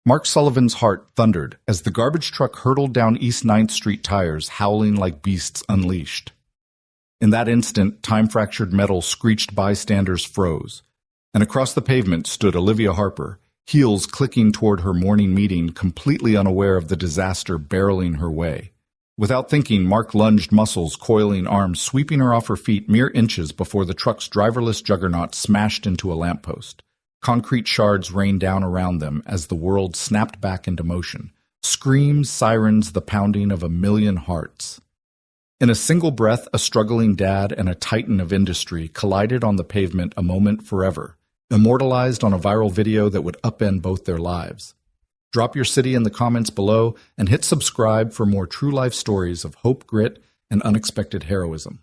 Mark Sullivan's heart thundered as the garbage truck hurtled down East Ninth Street tires, howling like beasts unleashed. In that instant, time-fractured metal screeched bystanders froze, and across the pavement stood Olivia Harper, heels clicking toward her morning meeting, completely unaware of the disaster barreling her way. Without thinking, Mark lunged, muscles, coiling arms, sweeping her off her feet mere inches before the truck's driverless juggernaut smashed into a lamppost. Concrete shards rained down around them as the world snapped back into motion. Screams, sirens, the pounding of a million hearts. In a single breath, a struggling dad and a titan of industry collided on the pavement, a moment forever, immortalized on a viral video that would upend both their lives. Drop your city in the comments below and hit subscribe for more true life stories of hope, grit, and unexpected heroism.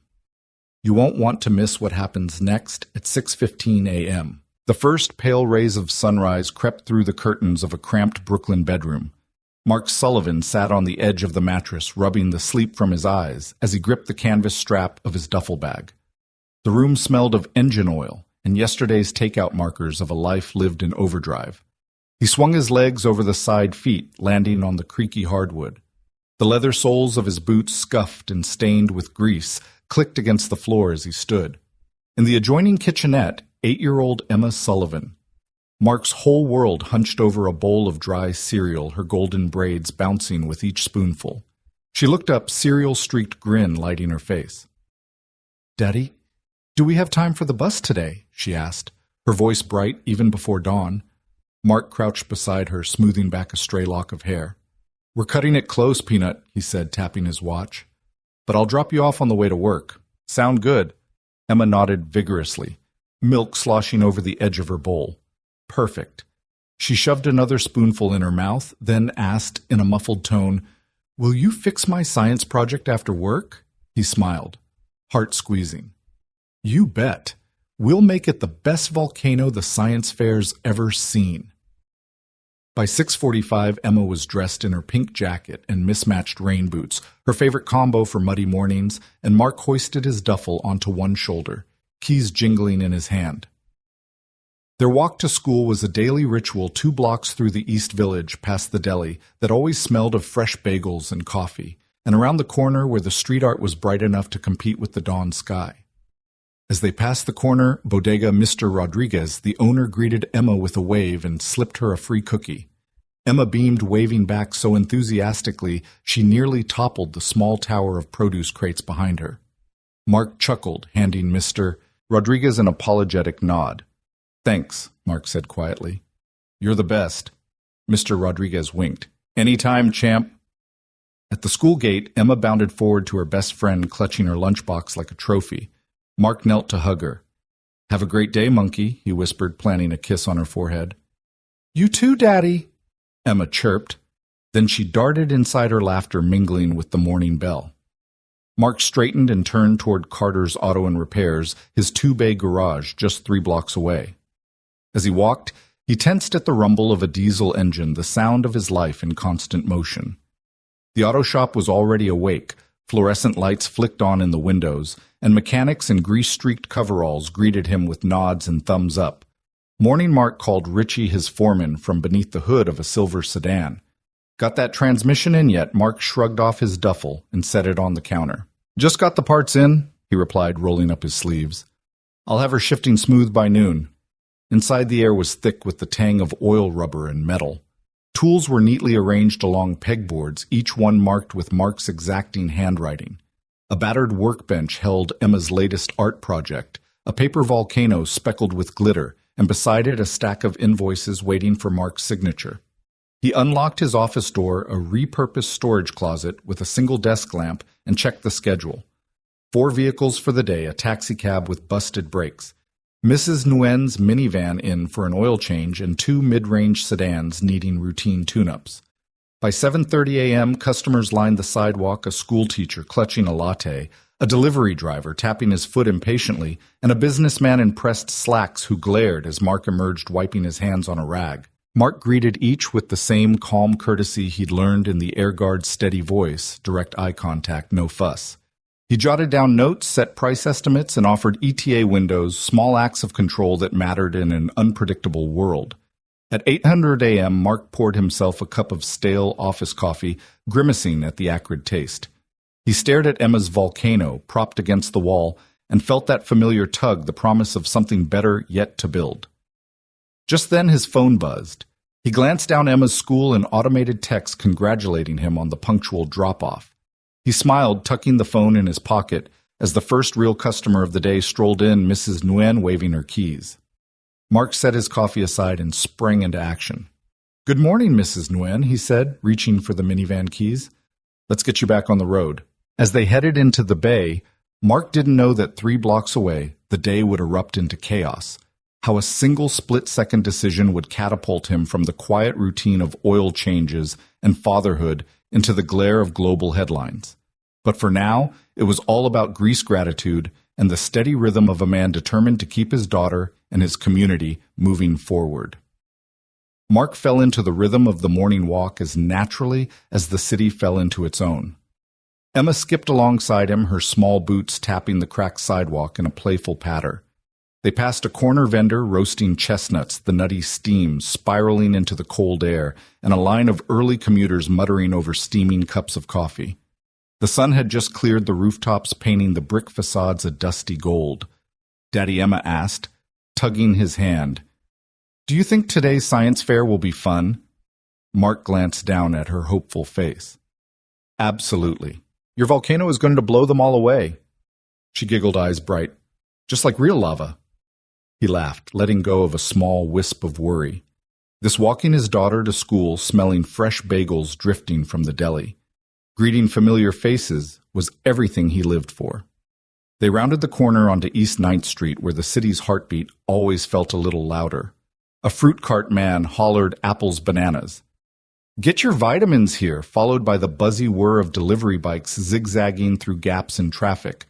You won't want to miss what happens next at 6:15 a.m. The first pale rays of sunrise crept through the curtains of a cramped Brooklyn bedroom. Mark Sullivan sat on the edge of the mattress, rubbing the sleep from his eyes as he gripped the canvas strap of his duffel bag. The room smelled of engine oil and yesterday's takeout markers of a life lived in overdrive. He swung his legs over the side feet, landing on the creaky hardwood. The leather soles of his boots, scuffed and stained with grease, clicked against the floor as he stood. In the adjoining kitchenette, 8-year-old Emma Sullivan. Mark's whole world hunched over a bowl of dry cereal, her golden braids bouncing with each spoonful. She looked up, cereal-streaked grin lighting her face. "Daddy, do we have time for the bus today?" she asked, her voice bright even before dawn. Mark crouched beside her, smoothing back a stray lock of hair. "We're cutting it close, Peanut," he said, tapping his watch. "But I'll drop you off on the way to work. Sound good?" Emma nodded vigorously, milk sloshing over the edge of her bowl. "Perfect." She shoved another spoonful in her mouth, then asked in a muffled tone, "Will you fix my science project after work?" He smiled, heart squeezing. "You bet. We'll make it the best volcano the science fair's ever seen." By 6:45, Emma was dressed in her pink jacket and mismatched rain boots, her favorite combo for muddy mornings, and Mark hoisted his duffel onto one shoulder, keys jingling in his hand. Their walk to school was a daily ritual 2 blocks through the East Village past the deli that always smelled of fresh bagels and coffee, and around the corner where the street art was bright enough to compete with the dawn sky. As they passed the corner, Bodega Mr. Rodriguez, the owner, greeted Emma with a wave and slipped her a free cookie. Emma beamed, waving back so enthusiastically she nearly toppled the small tower of produce crates behind her. Mark chuckled, handing Mr. Rodriguez an apologetic nod. "Thanks," Mark said quietly. "You're the best." Mr. Rodriguez winked. "Anytime, champ." At the school gate, Emma bounded forward to her best friend, clutching her lunchbox like a trophy. Mark knelt to hug her. "Have a great day, monkey," he whispered, planting a kiss on her forehead. "You too, Daddy," Emma chirped. Then she darted inside her laughter, mingling with the morning bell. Mark straightened and turned toward Carter's Auto and Repairs, his 2-bay garage just 3 blocks away. As he walked, he tensed at the rumble of a diesel engine, the sound of his life in constant motion. The auto shop was already awake, fluorescent lights flicked on in the windows, and mechanics in grease-streaked coveralls greeted him with nods and thumbs up. Morning Mark called Richie his foreman from beneath the hood of a silver sedan. "Got that transmission in yet?" Mark shrugged off his duffel and set it on the counter. "Just got the parts in," he replied, rolling up his sleeves. "I'll have her shifting smooth by noon." Inside, the air was thick with the tang of oil rubber and metal. Tools were neatly arranged along pegboards, each one marked with Mark's exacting handwriting. A battered workbench held Emma's latest art project, a paper volcano speckled with glitter, and beside it a stack of invoices waiting for Mark's signature. He unlocked his office door, a repurposed storage closet with a single desk lamp, and checked the schedule. 4 vehicles for the day, a taxicab with busted brakes, Mrs. Nguyen's minivan in for an oil change, and 2 mid-range sedans needing routine tune-ups. By 7:30 a.m., customers lined the sidewalk, a schoolteacher clutching a latte, a delivery driver tapping his foot impatiently, and a businessman in pressed slacks who glared as Mark emerged wiping his hands on a rag. Mark greeted each with the same calm courtesy he'd learned in the air guard's steady voice, direct eye contact, no fuss. He jotted down notes, set price estimates, and offered ETA windows, small acts of control that mattered in an unpredictable world. At 800 a.m., Mark poured himself a cup of stale office coffee, grimacing at the acrid taste. He stared at Emma's volcano, propped against the wall, and felt that familiar tug, the promise of something better yet to build. Just then his phone buzzed. He glanced down Emma's school and automated text congratulating him on the punctual drop-off. He smiled, tucking the phone in his pocket, as the first real customer of the day strolled in, Mrs. Nguyen waving her keys. Mark set his coffee aside and sprang into action. "Good morning, Mrs. Nguyen," he said, reaching for the minivan keys. "Let's get you back on the road." As they headed into the bay, Mark didn't know that 3 blocks away, the day would erupt into chaos. How a single split-second decision would catapult him from the quiet routine of oil changes and fatherhood into the glare of global headlines. But for now, it was all about Greece gratitude and the steady rhythm of a man determined to keep his daughter and his community moving forward. Mark fell into the rhythm of the morning walk as naturally as the city fell into its own. Emma skipped alongside him, her small boots tapping the cracked sidewalk in a playful patter. They passed a corner vendor roasting chestnuts, the nutty steam spiraling into the cold air, and a line of early commuters muttering over steaming cups of coffee. The sun had just cleared the rooftops, painting the brick facades a dusty gold. Daddy Emma asked, tugging his hand, "Do you think today's science fair will be fun?" Mark glanced down at her hopeful face. "Absolutely. Your volcano is going to blow them all away." She giggled, eyes bright. "Just like real lava." He laughed, letting go of a small wisp of worry. This walking his daughter to school, smelling fresh bagels drifting from the deli, greeting familiar faces, was everything he lived for. They rounded the corner onto East 9th Street, where the city's heartbeat always felt a little louder. A fruit cart man hollered apples, bananas. "Get your vitamins here," followed by the buzzy whir of delivery bikes zigzagging through gaps in traffic,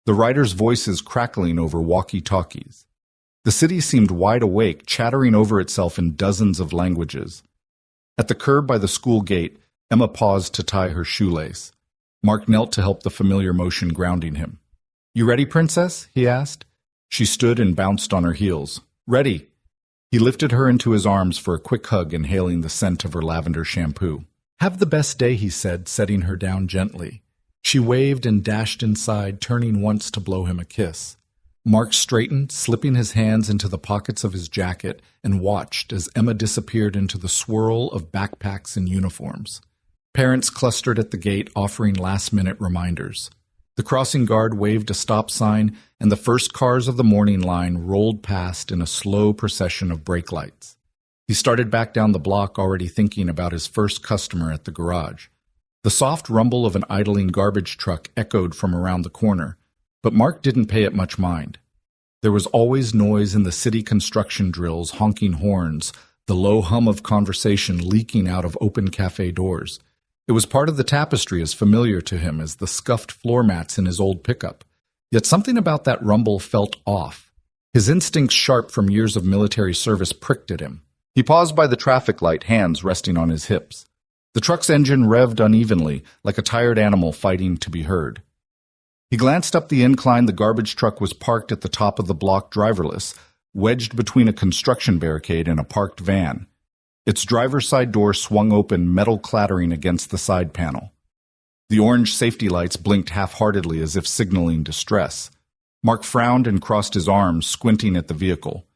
the riders' voices crackling over walkie-talkies. The city seemed wide awake, chattering over itself in dozens of languages. At the curb by the school gate, Emma paused to tie her shoelace. Mark knelt to help the familiar motion grounding him. "You ready, princess?" he asked. She stood and bounced on her heels. "Ready." He lifted her into his arms for a quick hug, inhaling the scent of her lavender shampoo. "Have the best day," he said, setting her down gently. She waved and dashed inside, turning once to blow him a kiss. Mark straightened, slipping his hands into the pockets of his jacket, and watched as Emma disappeared into the swirl of backpacks and uniforms. Parents clustered at the gate, offering last-minute reminders. The crossing guard waved a stop sign, and the first cars of the morning line rolled past in a slow procession of brake lights. He started back down the block, already thinking about his first customer at the garage. The soft rumble of an idling garbage truck echoed from around the corner, but Mark didn't pay it much mind. There was always noise in the city construction drills, honking horns, the low hum of conversation leaking out of open cafe doors. It was part of the tapestry, as familiar to him as the scuffed floor mats in his old pickup. Yet something about that rumble felt off. His instincts, sharp from years of military service, pricked at him. He paused by the traffic light, hands resting on his hips. The truck's engine revved unevenly, like a tired animal fighting to be heard. He glanced up the incline. The garbage truck was parked at the top of the block, driverless, wedged between a construction barricade and a parked van. Its driver's side door swung open, metal clattering against the side panel. The orange safety lights blinked half-heartedly as if signaling distress. Mark frowned and crossed his arms, squinting at the vehicle.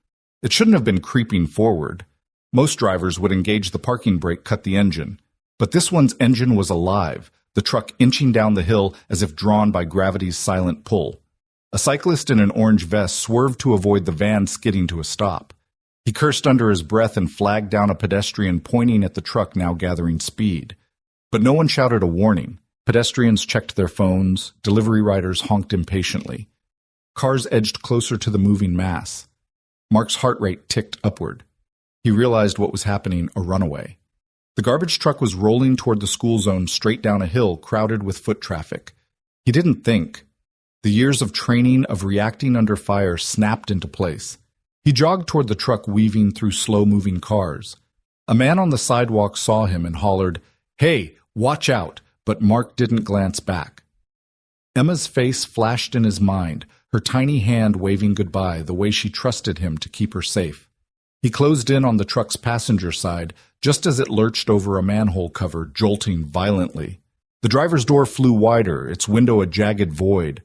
It shouldn't have been creeping forward. Most drivers would engage the parking brake, cut the engine. But this one's engine was alive, the truck inching down the hill as if drawn by gravity's silent pull. A cyclist in an orange vest swerved to avoid the van skidding to a stop. He cursed under his breath and flagged down a pedestrian, pointing at the truck now gathering speed. But no one shouted a warning. Pedestrians checked their phones. Delivery riders honked impatiently. Cars edged closer to the moving mass. Mark's heart rate ticked upward. He realized what was happening, a runaway. The garbage truck was rolling toward the school zone, straight down a hill, crowded with foot traffic. He didn't think. The years of training, of reacting under fire, snapped into place. He jogged toward the truck, weaving through slow-moving cars. A man on the sidewalk saw him and hollered, "Hey, watch out!" But Mark didn't glance back. Emma's face flashed in his mind, her tiny hand waving goodbye, the way she trusted him to keep her safe. He closed in on the truck's passenger side just as it lurched over a manhole cover, jolting violently. The driver's door flew wider, its window a jagged void.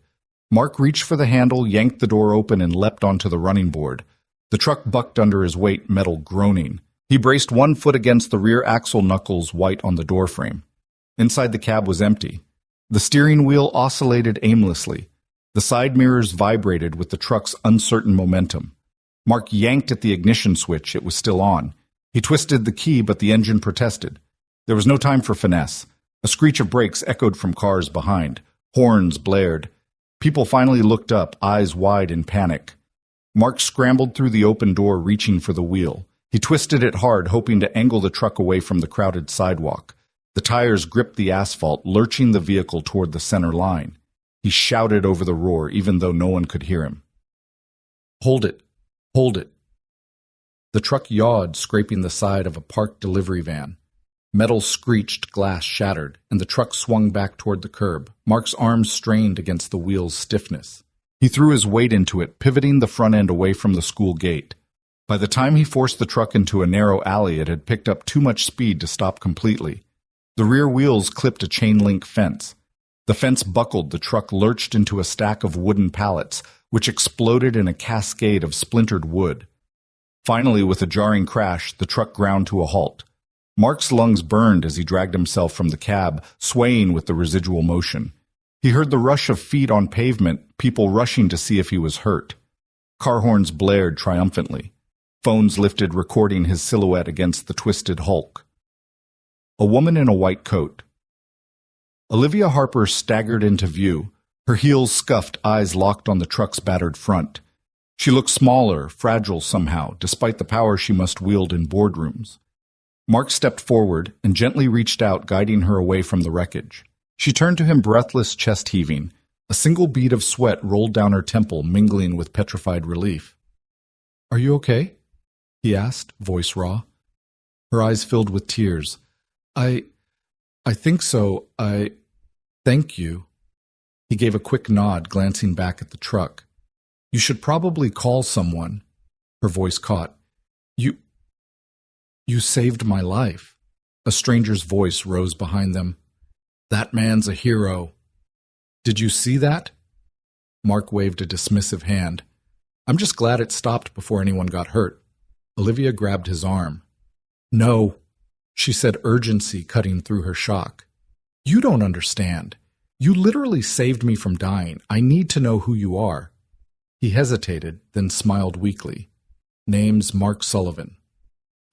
Mark reached for the handle, yanked the door open, and leapt onto the running board. The truck bucked under his weight, metal groaning. He braced one foot against the rear axle, knuckles white on the doorframe. Inside the cab was empty. The steering wheel oscillated aimlessly. The side mirrors vibrated with the truck's uncertain momentum. Mark yanked at the ignition switch. It was still on. He twisted the key, but the engine protested. There was no time for finesse. A screech of brakes echoed from cars behind. Horns blared. People finally looked up, eyes wide in panic. Mark scrambled through the open door, reaching for the wheel. He twisted it hard, hoping to angle the truck away from the crowded sidewalk. The tires gripped the asphalt, lurching the vehicle toward the center line. He shouted over the roar, even though no one could hear him. "Hold it! Hold it!" The truck yawed, scraping the side of a parked delivery van. Metal screeched, glass shattered, and the truck swung back toward the curb. Mark's arms strained against the wheel's stiffness. He threw his weight into it, pivoting the front end away from the school gate. By the time he forced the truck into a narrow alley, it had picked up too much speed to stop completely. The rear wheels clipped a chain-link fence. The fence buckled, the truck lurched into a stack of wooden pallets, which exploded in a cascade of splintered wood. Finally, with a jarring crash, the truck ground to a halt. Mark's lungs burned as he dragged himself from the cab, swaying with the residual motion. He heard the rush of feet on pavement, people rushing to see if he was hurt. Car horns blared triumphantly. Phones lifted, recording his silhouette against the twisted hulk. A woman in a white coat. Olivia Harper staggered into view, her heels scuffed, eyes locked on the truck's battered front. She looked smaller, fragile somehow, despite the power she must wield in boardrooms. Mark stepped forward and gently reached out, guiding her away from the wreckage. She turned to him, breathless, chest heaving. A single bead of sweat rolled down her temple, mingling with petrified relief. "Are you okay?" he asked, voice raw. Her eyes filled with tears. I think so. Thank you." He gave a quick nod, glancing back at the truck. "You should probably call someone." Her voice caught. You saved my life." A stranger's voice rose behind them. "That man's a hero." "Did you see that?" Mark waved a dismissive hand. "I'm just glad it stopped before anyone got hurt." Olivia grabbed his arm. "No," she said, urgency cutting through her shock. "You don't understand. You literally saved me from dying. I need to know who you are." He hesitated, then smiled weakly. "Name's Mark Sullivan.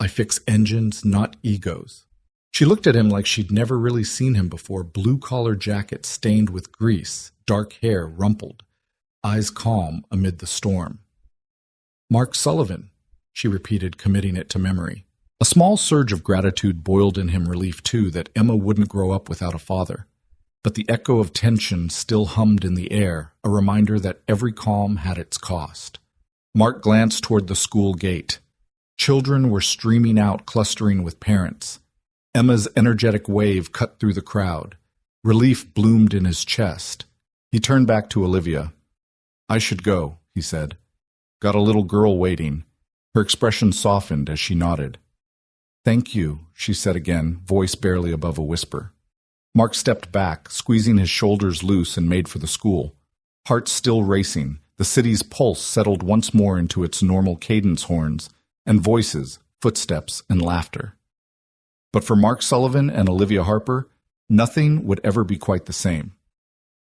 I fix engines, not egos." She looked at him like she'd never really seen him before, blue-collar jacket stained with grease, dark hair rumpled, eyes calm amid the storm. "Mark Sullivan," she repeated, committing it to memory. A small surge of gratitude boiled in him, relief too, that Emma wouldn't grow up without a father. But the echo of tension still hummed in the air, a reminder that every calm had its cost. Mark glanced toward the school gate. Children were streaming out, clustering with parents. Emma's energetic wave cut through the crowd. Relief bloomed in his chest. He turned back to Olivia. "I should go," he said. "Got a little girl waiting." Her expression softened as she nodded. "Thank you," she said again, voice barely above a whisper. Mark stepped back, squeezing his shoulders loose, and made for the school. Heart still racing, the city's pulse settled once more into its normal cadence horns, and voices, footsteps, and laughter. But for Mark Sullivan and Olivia Harper, nothing would ever be quite the same.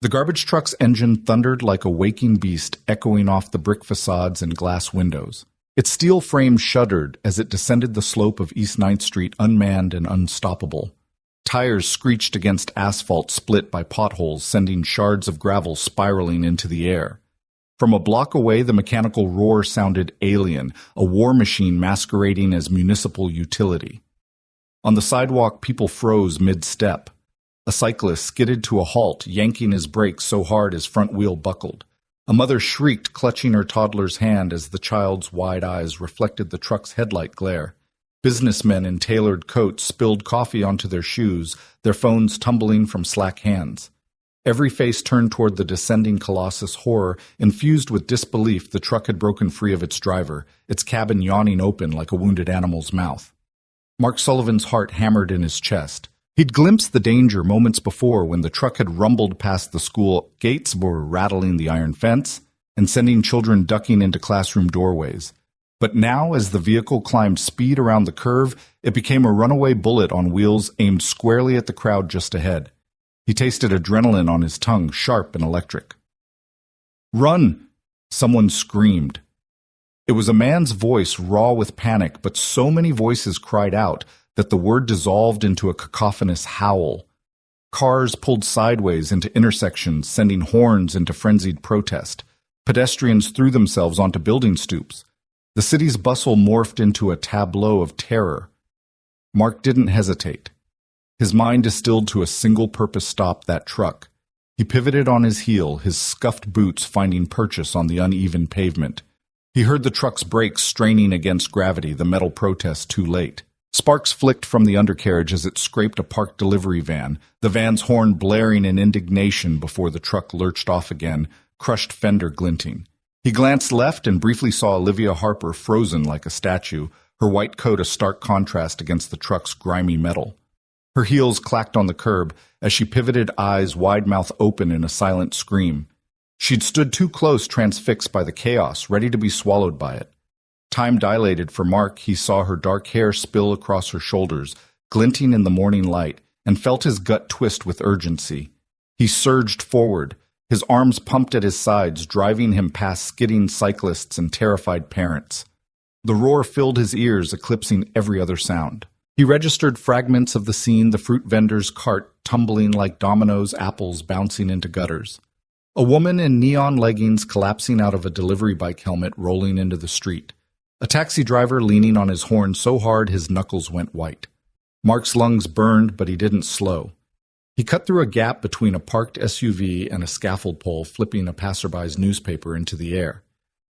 The garbage truck's engine thundered like a waking beast, echoing off the brick facades and glass windows. Its steel frame shuddered as it descended the slope of East 9th Street, unmanned and unstoppable. Tires screeched against asphalt split by potholes, sending shards of gravel spiraling into the air. From a block away, the mechanical roar sounded alien, a war machine masquerading as municipal utility. On the sidewalk, people froze mid-step. A cyclist skidded to a halt, yanking his brakes so hard his front wheel buckled. A mother shrieked, clutching her toddler's hand as the child's wide eyes reflected the truck's headlight glare. Businessmen in tailored coats spilled coffee onto their shoes, their phones tumbling from slack hands. Every face turned toward the descending colossus, horror infused with disbelief. The truck had broken free of its driver, its cabin yawning open like a wounded animal's mouth. Mark Sullivan's heart hammered in his chest. He'd glimpsed the danger moments before when the truck had rumbled past the school gates, were rattling the iron fence, and sending children ducking into classroom doorways. But now, as the vehicle climbed speed around the curve, it became a runaway bullet on wheels aimed squarely at the crowd just ahead. He tasted adrenaline on his tongue, sharp and electric. "Run!" Someone screamed. It was a man's voice, raw with panic, but so many voices cried out that the word dissolved into a cacophonous howl. Cars pulled sideways into intersections, sending horns into frenzied protest. Pedestrians threw themselves onto building stoops. The city's bustle morphed into a tableau of terror. Mark didn't hesitate. His mind distilled to a single-purpose stop: that truck. He pivoted on his heel, his scuffed boots finding purchase on the uneven pavement. He heard the truck's brakes straining against gravity, the metal protest too late. Sparks flicked from the undercarriage as it scraped a parked delivery van, the van's horn blaring in indignation before the truck lurched off again, crushed fender glinting. He glanced left and briefly saw Olivia Harper frozen like a statue, her white coat a stark contrast against the truck's grimy metal. Her heels clacked on the curb as she pivoted, eyes wide mouth open in a silent scream. She'd stood too close, transfixed by the chaos, ready to be swallowed by it. Time dilated for Mark. He saw her dark hair spill across her shoulders, glinting in the morning light, and felt his gut twist with urgency. He surged forward, his arms pumped at his sides, driving him past skidding cyclists and terrified parents. The roar filled his ears, eclipsing every other sound. He registered fragments of the scene: the fruit vendor's cart tumbling like dominoes, apples bouncing into gutters. A woman in neon leggings collapsing out of a delivery bike helmet rolling into the street. A taxi driver leaning on his horn so hard his knuckles went white. Mark's lungs burned, but he didn't slow. He cut through a gap between a parked SUV and a scaffold pole, flipping a passerby's newspaper into the air.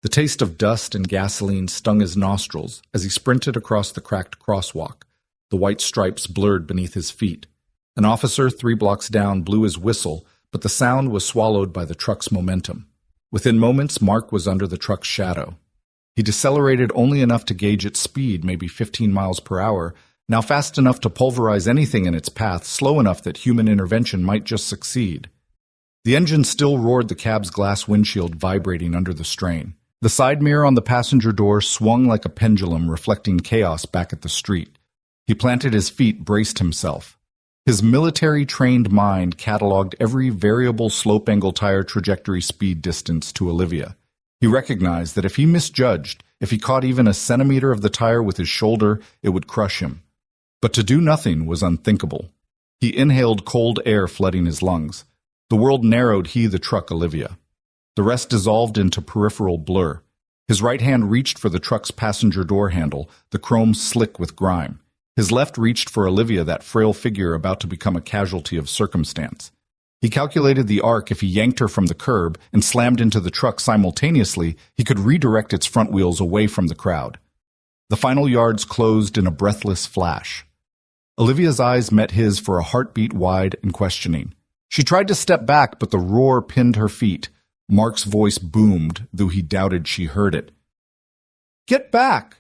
The taste of dust and gasoline stung his nostrils as he sprinted across the cracked crosswalk, the white stripes blurred beneath his feet. An officer 3 blocks down blew his whistle, but the sound was swallowed by the truck's momentum. Within moments, Mark was under the truck's shadow. He decelerated only enough to gauge its speed, maybe 15 miles per hour, now fast enough to pulverize anything in its path, slow enough that human intervention might just succeed. The engine still roared, the cab's glass windshield vibrating under the strain. The side mirror on the passenger door swung like a pendulum, reflecting chaos back at the street. He planted his feet, braced himself. His military-trained mind cataloged every variable slope-angle tire trajectory speed distance to Olivia. He recognized that if he misjudged, if he caught even a centimeter of the tire with his shoulder, it would crush him. But to do nothing was unthinkable. He inhaled cold air flooding his lungs. The world narrowed, he, the truck, Olivia. The rest dissolved into peripheral blur. His right hand reached for the truck's passenger door handle, the chrome slick with grime. His left reached for Olivia, that frail figure about to become a casualty of circumstance. He calculated the arc: if he yanked her from the curb and slammed into the truck simultaneously, he could redirect its front wheels away from the crowd. The final yards closed in a breathless flash. Olivia's eyes met his for a heartbeat, wide and questioning. She tried to step back, but the roar pinned her feet. Mark's voice boomed, though he doubted she heard it. "Get back!"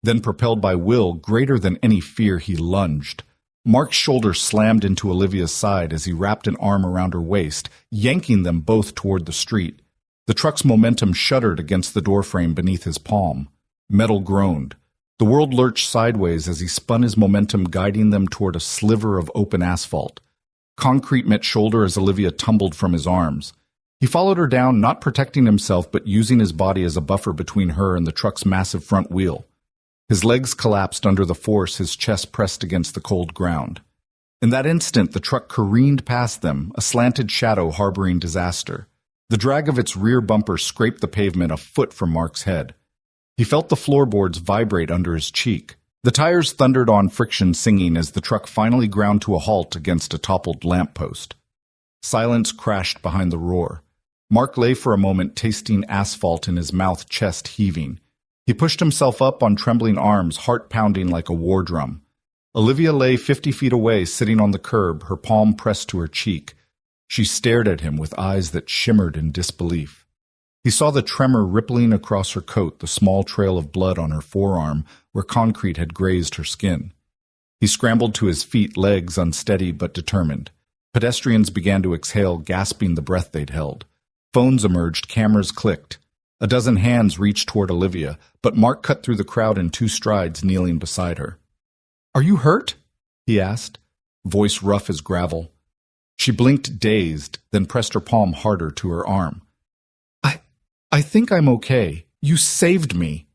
Then, propelled by will greater than any fear, he lunged. Mark's shoulder slammed into Olivia's side as he wrapped an arm around her waist, yanking them both toward the street. The truck's momentum shuddered against the doorframe beneath his palm. Metal groaned. The world lurched sideways as he spun his momentum, guiding them toward a sliver of open asphalt. Concrete met shoulder as Olivia tumbled from his arms. He followed her down, not protecting himself, but using his body as a buffer between her and the truck's massive front wheel. His legs collapsed under the force, his chest pressed against the cold ground. In that instant, the truck careened past them, a slanted shadow harboring disaster. The drag of its rear bumper scraped the pavement a foot from Mark's head. He felt the floorboards vibrate under his cheek. The tires thundered on, friction singing as the truck finally ground to a halt against a toppled lamppost. Silence crashed behind the roar. Mark lay for a moment, tasting asphalt in his mouth, chest heaving. He pushed himself up on trembling arms, heart pounding like a war drum. Olivia lay 50 feet away, sitting on the curb, her palm pressed to her cheek. She stared at him with eyes that shimmered in disbelief. He saw the tremor rippling across her coat, the small trail of blood on her forearm where concrete had grazed her skin. He scrambled to his feet, legs unsteady but determined. Pedestrians began to exhale, gasping the breath they'd held. Phones emerged, cameras clicked. A dozen hands reached toward Olivia, but Mark cut through the crowd in 2 strides, kneeling beside her. "Are you hurt?" he asked, voice rough as gravel. She blinked, dazed, then pressed her palm harder to her arm. I think I'm okay. You saved me."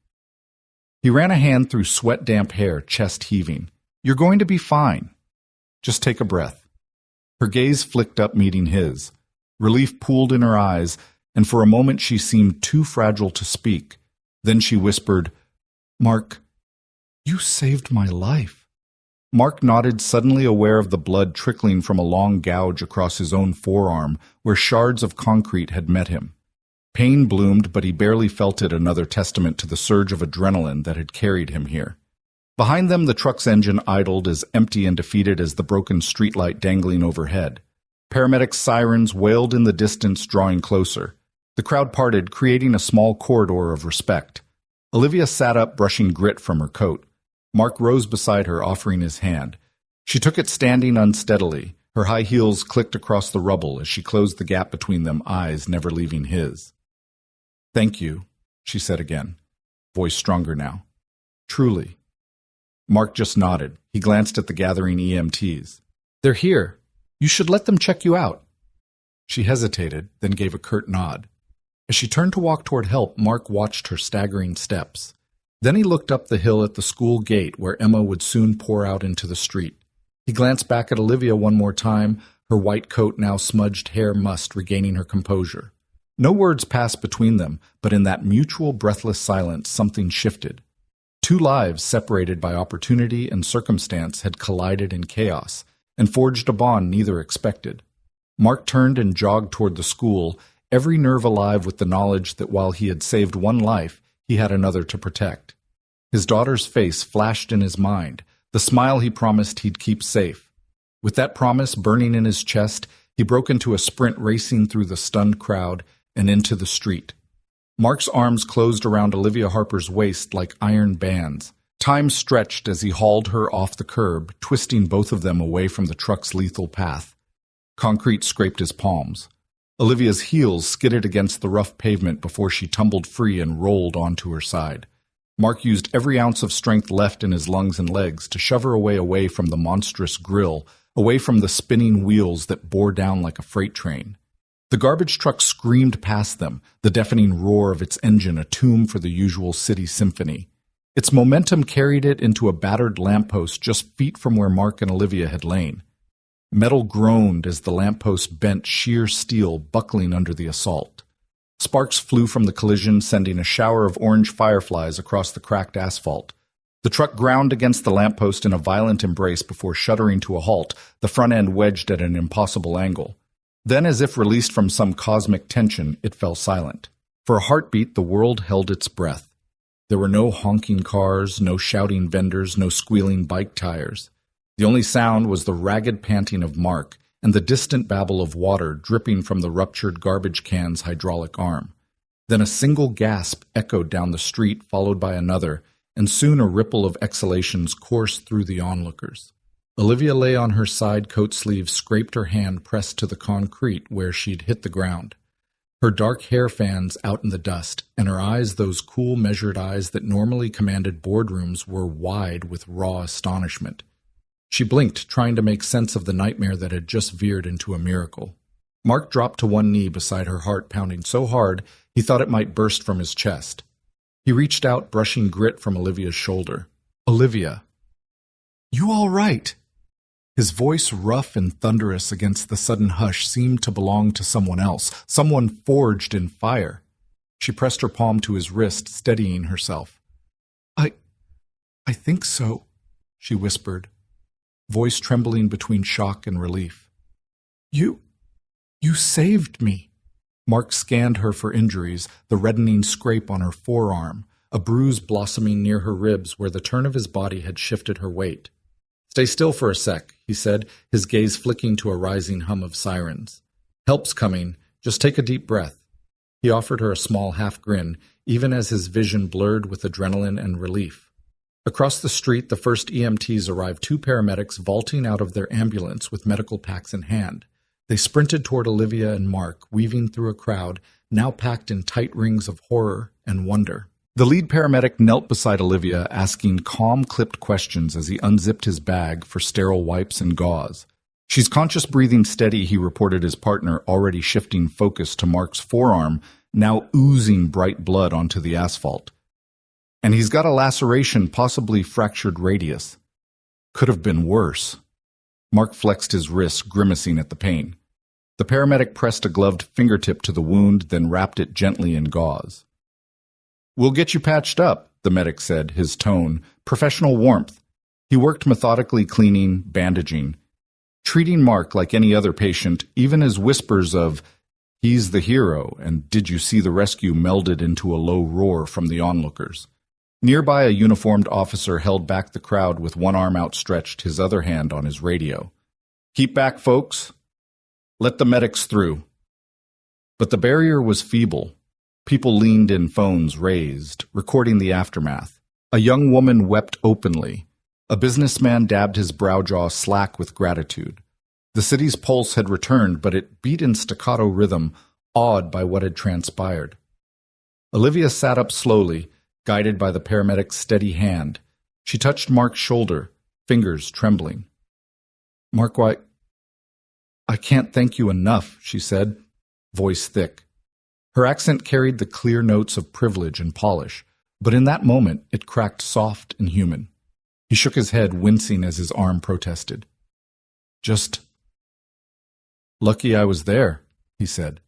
He ran a hand through sweat-damp hair, chest heaving. "You're going to be fine. Just take a breath." Her gaze flicked up, meeting his. Relief pooled in her eyes, and for a moment she seemed too fragile to speak. Then she whispered, "Mark, you saved my life." Mark nodded, suddenly aware of the blood trickling from a long gouge across his own forearm where shards of concrete had met him. Pain bloomed, but he barely felt it, another testament to the surge of adrenaline that had carried him here. Behind them, the truck's engine idled, as empty and defeated as the broken streetlight dangling overhead. Paramedics' sirens wailed in the distance, drawing closer. The crowd parted, creating a small corridor of respect. Olivia sat up, brushing grit from her coat. Mark rose beside her, offering his hand. She took it, standing unsteadily. Her high heels clicked across the rubble as she closed the gap between them, eyes never leaving his. "Thank you," she said again, voice stronger now. "Truly." Mark just nodded. He glanced at the gathering EMTs. "They're here. You should let them check you out." She hesitated, then gave a curt nod. As she turned to walk toward help, Mark watched her staggering steps. Then he looked up the hill at the school gate where Emma would soon pour out into the street. He glanced back at Olivia one more time, her white coat now smudged hair mussed, regaining her composure. No words passed between them, but in that mutual breathless silence something shifted. 2 lives separated by opportunity and circumstance had collided in chaos, and forged a bond neither expected. Mark turned and jogged toward the school, every nerve alive with the knowledge that while he had saved one life, he had another to protect. His daughter's face flashed in his mind, the smile he promised he'd keep safe. With that promise burning in his chest, he broke into a sprint, racing through the stunned crowd and into the street. Mark's arms closed around Olivia Harper's waist like iron bands. Time stretched as he hauled her off the curb, twisting both of them away from the truck's lethal path. Concrete scraped his palms. Olivia's heels skidded against the rough pavement before she tumbled free and rolled onto her side. Mark used every ounce of strength left in his lungs and legs to shove her away from the monstrous grill, away from the spinning wheels that bore down like a freight train. The garbage truck screamed past them, the deafening roar of its engine a tune for the usual city symphony. Its momentum carried it into a battered lamppost just feet from where Mark and Olivia had lain. Metal groaned as the lamppost bent, sheer steel buckling under the assault. Sparks flew from the collision, sending a shower of orange fireflies across the cracked asphalt. The truck ground against the lamppost in a violent embrace before shuddering to a halt, the front end wedged at an impossible angle. Then, as if released from some cosmic tension, it fell silent. For a heartbeat, the world held its breath. There were no honking cars, no shouting vendors, no squealing bike tires. The only sound was the ragged panting of Mark and the distant babble of water dripping from the ruptured garbage can's hydraulic arm. Then a single gasp echoed down the street, followed by another, and soon a ripple of exhalations coursed through the onlookers. Olivia lay on her side, coat sleeve scraped her hand pressed to the concrete where she'd hit the ground. Her dark hair fans out in the dust, and her eyes, those cool, measured eyes that normally commanded boardrooms, were wide with raw astonishment. She blinked, trying to make sense of the nightmare that had just veered into a miracle. Mark dropped to one knee beside her, heart pounding so hard he thought it might burst from his chest. He reached out, brushing grit from Olivia's shoulder. "Olivia, you all right?" His voice, rough and thunderous against the sudden hush, seemed to belong to someone else, someone forged in fire. She pressed her palm to his wrist, steadying herself. I think so," she whispered, voice trembling between shock and relief. You saved me." Mark scanned her for injuries, the reddening scrape on her forearm, a bruise blossoming near her ribs where the turn of his body had shifted her weight. "Stay still for a sec," he said, his gaze flicking to a rising hum of sirens. Help's coming. Just take a deep breath. He offered her a small half-grin, even as his vision blurred with adrenaline and relief. Across the street, the first EMTs arrived, 2 paramedics vaulting out of their ambulance with medical packs in hand. They sprinted toward Olivia and Mark, weaving through a crowd, now packed in tight rings of horror and wonder. The lead paramedic knelt beside Olivia, asking calm, clipped questions as he unzipped his bag for sterile wipes and gauze. She's conscious, breathing steady, he reported his partner, already shifting focus to Mark's forearm, now oozing bright blood onto the asphalt. And he's got a laceration, possibly fractured radius. Could have been worse. Mark flexed his wrists, grimacing at the pain. The paramedic pressed a gloved fingertip to the wound, then wrapped it gently in gauze. "We'll get you patched up," the medic said, his tone, professional warmth. He worked methodically, cleaning, bandaging, treating Mark like any other patient, even as whispers of, "He's the hero," and "Did you see the rescue?" melded into a low roar from the onlookers. Nearby, a uniformed officer held back the crowd with one arm outstretched, his other hand on his radio. "Keep back, folks. Let the medics through." But the barrier was feeble. People leaned in, phones raised, recording the aftermath. A young woman wept openly. A businessman dabbed his brow jaw slack with gratitude. The city's pulse had returned, but it beat in staccato rhythm, awed by what had transpired. Olivia sat up slowly, guided by the paramedic's steady hand. She touched Mark's shoulder, fingers trembling. "Mark, why, I can't thank you enough," she said, voice thick. Her accent carried the clear notes of privilege and polish, but in that moment it cracked soft and human. He shook his head, wincing as his arm protested. "Just lucky I was there," he said.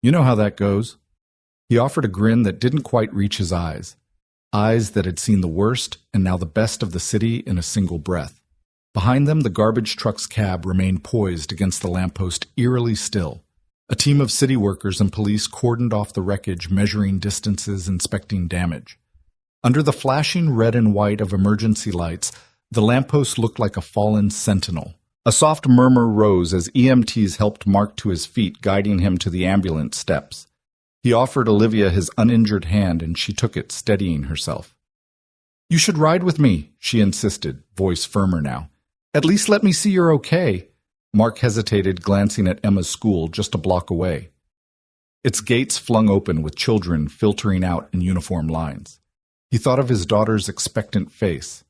"You know how that goes." He offered a grin that didn't quite reach his eyes that had seen the worst and now the best of the city in a single breath. Behind them, the garbage truck's cab remained poised against the lamppost, eerily still. A team of city workers and police cordoned off the wreckage, measuring distances, inspecting damage. Under the flashing red and white of emergency lights, the lamppost looked like a fallen sentinel. A soft murmur rose as EMTs helped Mark to his feet, guiding him to the ambulance steps. He offered Olivia his uninjured hand, and she took it, steadying herself. "You should ride with me," she insisted, voice firmer now. "At least let me see you're okay." Mark hesitated, glancing at Emma's school just a block away. Its gates flung open with children filtering out in uniform lines. He thought of his daughter's expectant face.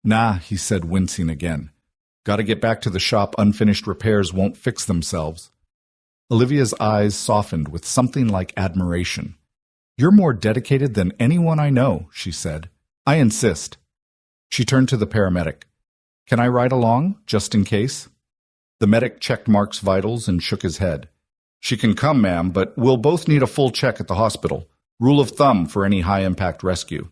"Nah," he said, wincing again. "Gotta get back to the shop. Unfinished repairs won't fix themselves." Olivia's eyes softened with something like admiration. "You're more dedicated than anyone I know," she said. "I insist." She turned to the paramedic. "Can I ride along, just in case?" The medic checked Mark's vitals and shook his head. "She can come, ma'am, but we'll both need a full check at the hospital. Rule of thumb for any high-impact rescue."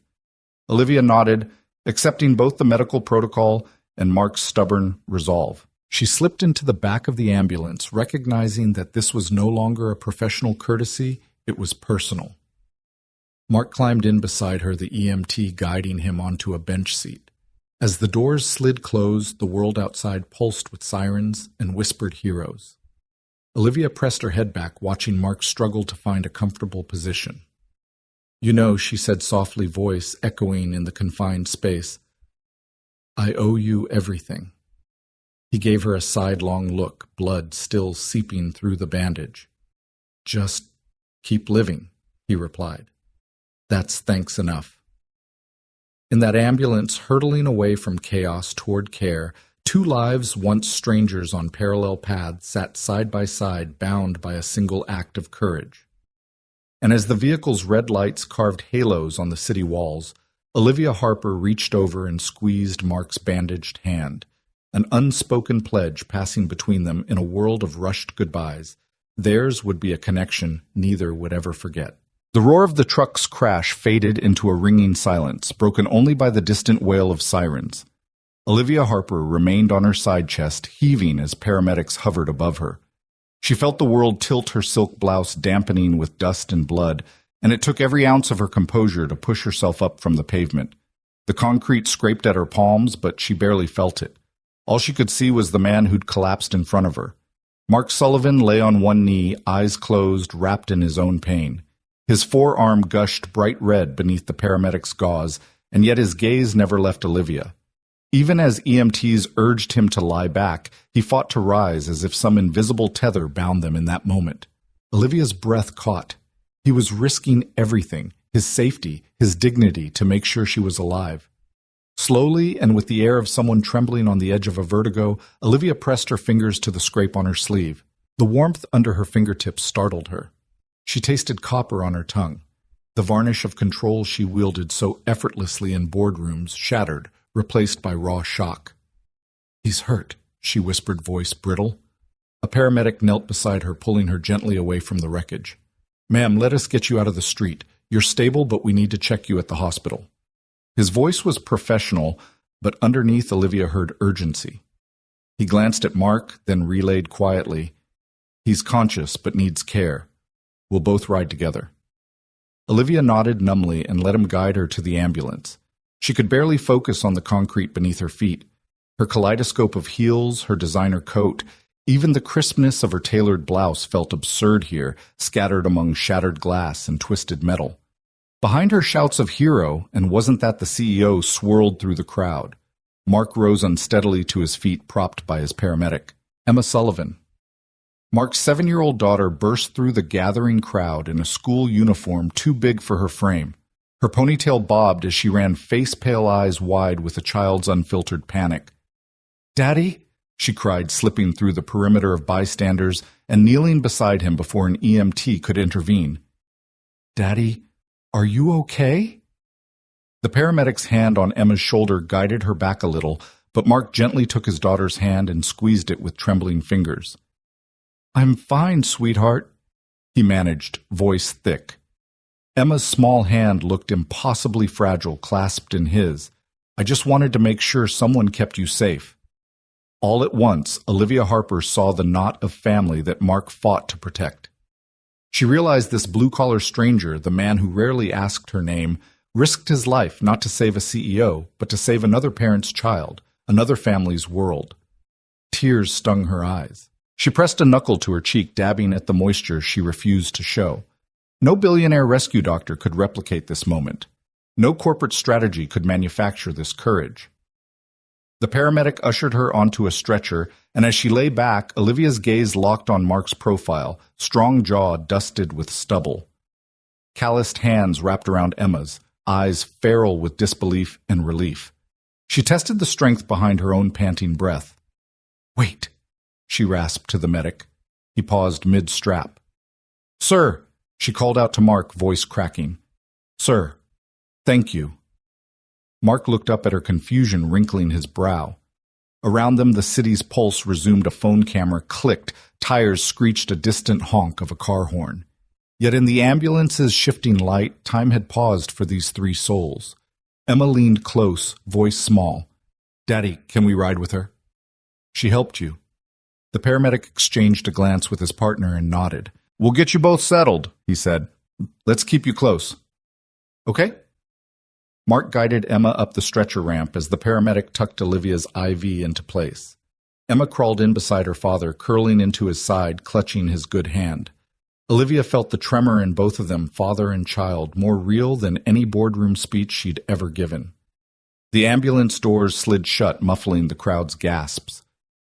Olivia nodded, accepting both the medical protocol and Mark's stubborn resolve. She slipped into the back of the ambulance, recognizing that this was no longer a professional courtesy, it was personal. Mark climbed in beside her, the EMT guiding him onto a bench seat. As the doors slid closed, the world outside pulsed with sirens and whispered heroes. Olivia pressed her head back, watching Mark struggle to find a comfortable position. "You know," she said softly, voice echoing in the confined space, "I owe you everything." He gave her a sidelong look, blood still seeping through the bandage. "Just keep living," he replied. "That's thanks enough." In that ambulance, hurtling away from chaos toward care, 2 lives, once strangers on parallel paths, sat side by side, bound by a single act of courage. And as the vehicle's red lights carved halos on the city walls, Olivia Harper reached over and squeezed Mark's bandaged hand, an unspoken pledge passing between them in a world of rushed goodbyes. Theirs would be a connection neither would ever forget. The roar of the truck's crash faded into a ringing silence, broken only by the distant wail of sirens. Olivia Harper remained on her side chest, heaving as paramedics hovered above her. She felt the world tilt, her silk blouse dampening with dust and blood, and it took every ounce of her composure to push herself up from the pavement. The concrete scraped at her palms, but she barely felt it. All she could see was the man who'd collapsed in front of her. Mark Sullivan lay on one knee, eyes closed, wrapped in his own pain. His forearm gushed bright red beneath the paramedic's gauze, and yet his gaze never left Olivia. Even as EMTs urged him to lie back, he fought to rise as if some invisible tether bound them in that moment. Olivia's breath caught. He was risking everything, his safety, his dignity, to make sure she was alive. Slowly, and with the air of someone trembling on the edge of a vertigo, Olivia pressed her fingers to the scrape on her sleeve. The warmth under her fingertips startled her. She tasted copper on her tongue. The varnish of control she wielded so effortlessly in boardrooms shattered, replaced by raw shock. "He's hurt," she whispered, voice brittle. A paramedic knelt beside her, pulling her gently away from the wreckage. "Ma'am, let us get you out of the street. You're stable, but we need to check you at the hospital." His voice was professional, but underneath Olivia heard urgency. He glanced at Mark, then relayed quietly, "He's conscious, but needs care. We'll both ride together." Olivia nodded numbly and let him guide her to the ambulance. She could barely focus on the concrete beneath her feet. Her kaleidoscope of heels, her designer coat, even the crispness of her tailored blouse felt absurd here, scattered among shattered glass and twisted metal. Behind her shouts of hero, and wasn't that the CEO, swirled through the crowd. Mark rose unsteadily to his feet, propped by his paramedic. Emma Sullivan. Mark's 7-year-old daughter burst through the gathering crowd in a school uniform too big for her frame. Her ponytail bobbed as she ran, face-pale eyes wide with a child's unfiltered panic. "Daddy?" she cried, slipping through the perimeter of bystanders and kneeling beside him before an EMT could intervene. "Daddy, are you okay?" The paramedic's hand on Emma's shoulder guided her back a little, but Mark gently took his daughter's hand and squeezed it with trembling fingers. "I'm fine, sweetheart," he managed, voice thick. Emma's small hand looked impossibly fragile, clasped in his. "I just wanted to make sure someone kept you safe." All at once, Olivia Harper saw the knot of family that Mark fought to protect. She realized this blue-collar stranger, the man who rarely asked her name, risked his life not to save a CEO, but to save another parent's child, another family's world. Tears stung her eyes. She pressed a knuckle to her cheek, dabbing at the moisture she refused to show. No billionaire rescue doctor could replicate this moment. No corporate strategy could manufacture this courage. The paramedic ushered her onto a stretcher, and as she lay back, Olivia's gaze locked on Mark's profile, strong jaw dusted with stubble. Calloused hands wrapped around Emma's, eyes feral with disbelief and relief. She tested the strength behind her own panting breath. "Wait," she rasped to the medic. He paused mid-strap. "Sir," she called out to Mark, voice cracking. "Sir, thank you." Mark looked up at her, confusion wrinkling his brow. Around them, the city's pulse resumed. A phone camera clicked, tires screeched a distant honk of a car horn. Yet in the ambulance's shifting light, time had paused for these three souls. Emma leaned close, voice small. "Daddy, can we ride with her?" "She helped you." The paramedic exchanged a glance with his partner and nodded. "We'll get you both settled," he said. "Let's keep you close." "Okay?" Mark guided Emma up the stretcher ramp as the paramedic tucked Olivia's IV into place. Emma crawled in beside her father, curling into his side, clutching his good hand. Olivia felt the tremor in both of them, father and child, more real than any boardroom speech she'd ever given. The ambulance doors slid shut, muffling the crowd's gasps.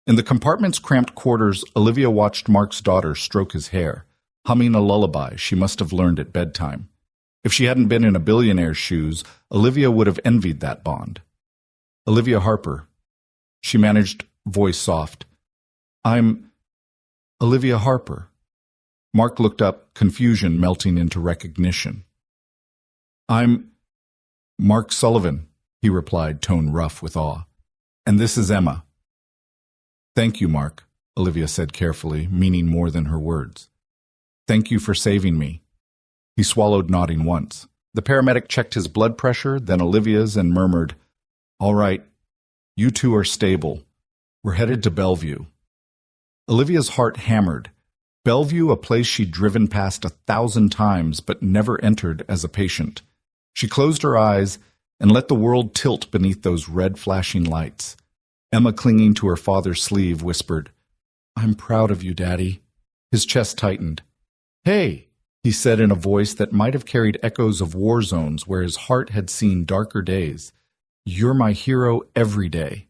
In the compartment's cramped quarters, Olivia watched Mark's daughter stroke his hair, humming a lullaby she must have learned at bedtime. If she hadn't been in a billionaire's shoes, Olivia would have envied that bond. "Olivia Harper." She managed, voice soft. "I'm Olivia Harper." Mark looked up, confusion melting into recognition. "I'm Mark Sullivan," he replied, tone rough with awe. "And this is Emma." "Thank you, Mark," Olivia said carefully, meaning more than her words. "Thank you for saving me." He swallowed, nodding once. The paramedic checked his blood pressure, then Olivia's, and murmured, "All right, you two are stable. We're headed to Bellevue." Olivia's heart hammered. Bellevue, a place she'd driven past 1,000 times but never entered as a patient. She closed her eyes and let the world tilt beneath those red flashing lights. Emma, clinging to her father's sleeve, whispered, I'm proud of you, Daddy. His chest tightened. Hey, he said in a voice that might have carried echoes of war zones where his heart had seen darker days. You're my hero every day.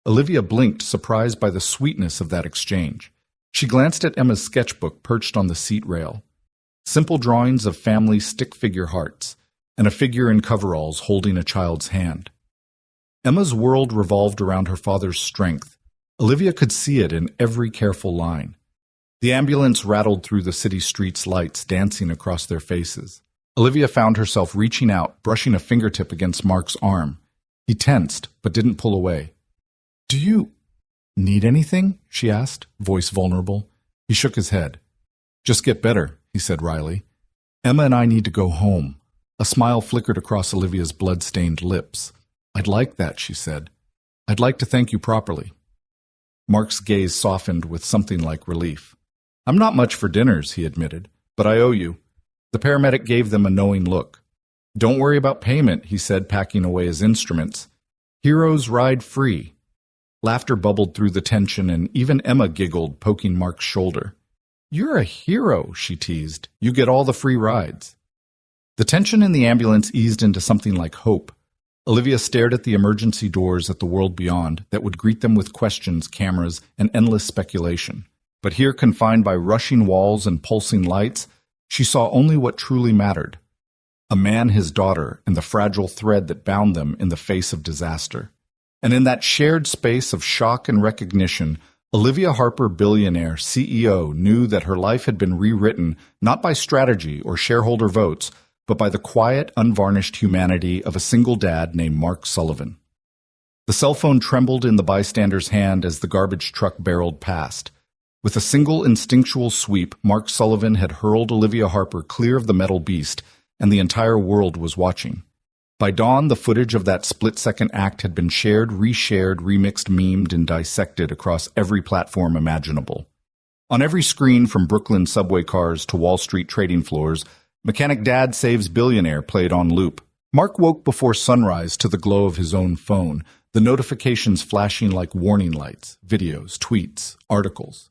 Olivia blinked, surprised by the sweetness of that exchange. She glanced at Emma's sketchbook perched on the seat rail. Simple drawings of family stick-figure hearts, and a figure in coveralls holding a child's hand. Emma's world revolved around her father's strength. Olivia could see it in every careful line. The ambulance rattled through the city streets' lights, dancing across their faces. Olivia found herself reaching out, brushing a fingertip against Mark's arm. He tensed, but didn't pull away. Do you need anything? She asked, voice vulnerable. He shook his head. Just get better, he said wryly. Emma and I need to go home. A smile flickered across Olivia's blood-stained lips. I'd like that, she said. I'd like to thank you properly. Mark's gaze softened with something like relief. I'm not much for dinners, he admitted, but I owe you. The paramedic gave them a knowing look. Don't worry about payment, he said, packing away his instruments. Heroes ride free. Laughter bubbled through the tension, and even Emma giggled, poking Mark's shoulder. You're a hero, she teased. You get all the free rides. The tension in the ambulance eased into something like hope. Olivia stared at the emergency doors at the world beyond that would greet them with questions, cameras, and endless speculation. But here, confined by rushing walls and pulsing lights, she saw only what truly mattered. A man, his daughter, and the fragile thread that bound them in the face of disaster. And in that shared space of shock and recognition, Olivia Harper, billionaire, CEO, knew that her life had been rewritten not by strategy or shareholder votes, but by the quiet, unvarnished humanity of a single dad named Mark Sullivan. The cell phone trembled in the bystander's hand as the garbage truck barreled past. With a single instinctual sweep, Mark Sullivan had hurled Olivia Harper clear of the metal beast, and the entire world was watching. By dawn, the footage of that split-second act had been shared, reshared, remixed, memed, and dissected across every platform imaginable. On every screen, from Brooklyn subway cars to Wall Street trading floors, Mechanic Dad Saves Billionaire played on loop. Mark woke before sunrise to the glow of his own phone, the notifications flashing like warning lights, videos, tweets, articles.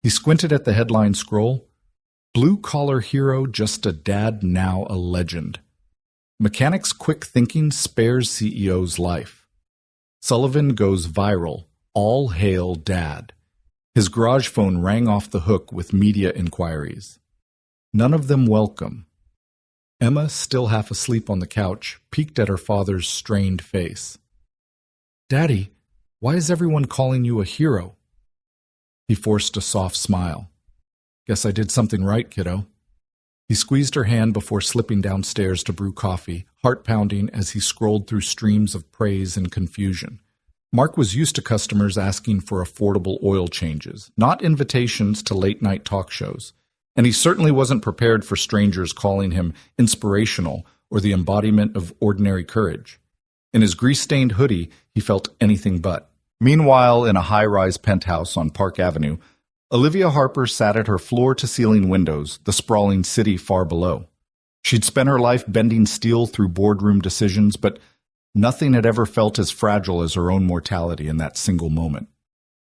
He squinted at the headline scroll. Blue-collar hero, just a dad, now a legend. Mechanic's quick thinking spares CEO's life. Sullivan goes viral. All hail Dad. His garage phone rang off the hook with media inquiries. None of them welcome. Emma, still half asleep on the couch, peeked at her father's strained face. Daddy, why is everyone calling you a hero? He forced a soft smile. Guess I did something right, kiddo. He squeezed her hand before slipping downstairs to brew coffee, heart-pounding as he scrolled through streams of praise and confusion. Mark was used to customers asking for affordable oil changes, not invitations to late-night talk shows. And he certainly wasn't prepared for strangers calling him inspirational or the embodiment of ordinary courage. In his grease-stained hoodie, he felt anything but. Meanwhile, in a high-rise penthouse on Park Avenue, Olivia Harper sat at her floor-to-ceiling windows, the sprawling city far below. She'd spent her life bending steel through boardroom decisions, but nothing had ever felt as fragile as her own mortality in that single moment.